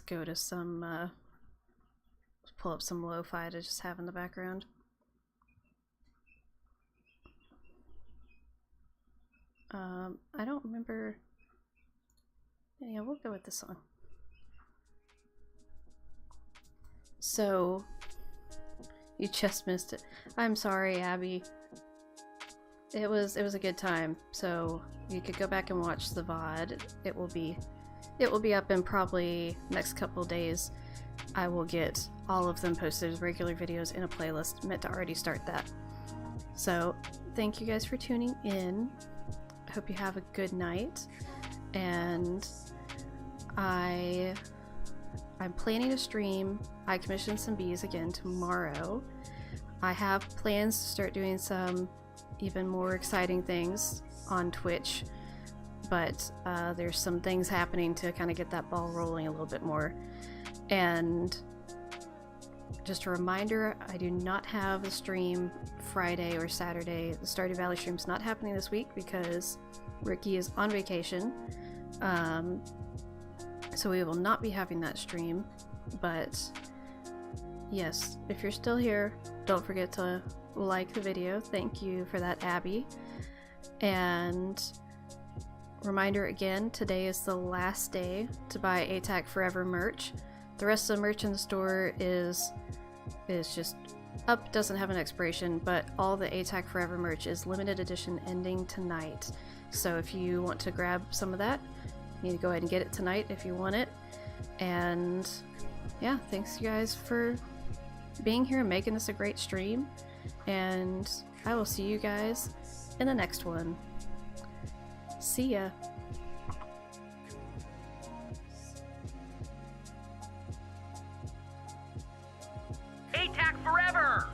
go to some let's pull up some lo-fi to just have in the background. I don't remember. Yeah, we'll go with this song. So you just missed it. I'm sorry, Abby. It was a good time. So you could go back and watch the VOD. It will be up in probably next couple days. I will get all of them posted as regular videos in a playlist. Meant to already start that. So thank you guys for tuning in. I hope you have a good night, and I'm planning to stream I Commissioned Some Bees again tomorrow. I have plans to start doing some even more exciting things on Twitch, but there's some things happening to kind of get that ball rolling a little bit more. And just a reminder, I do not have a stream Friday or Saturday. The Stardew Valley stream's not happening this week because Ricky is on vacation. So we will not be having that stream, but yes, if you're still here, don't forget to like the video. Thank you for that, Abby. And reminder again, today is the last day to buy ATAC Forever merch. The rest of the merch in the store is just up, doesn't have an expiration, but all the ATAC Forever merch is limited edition ending tonight. So if you want to grab some of that, you need to go ahead and get it tonight if you want it. And yeah, thanks you guys for being here and making this a great stream. And I will see you guys in the next one. See ya. ATAC forever!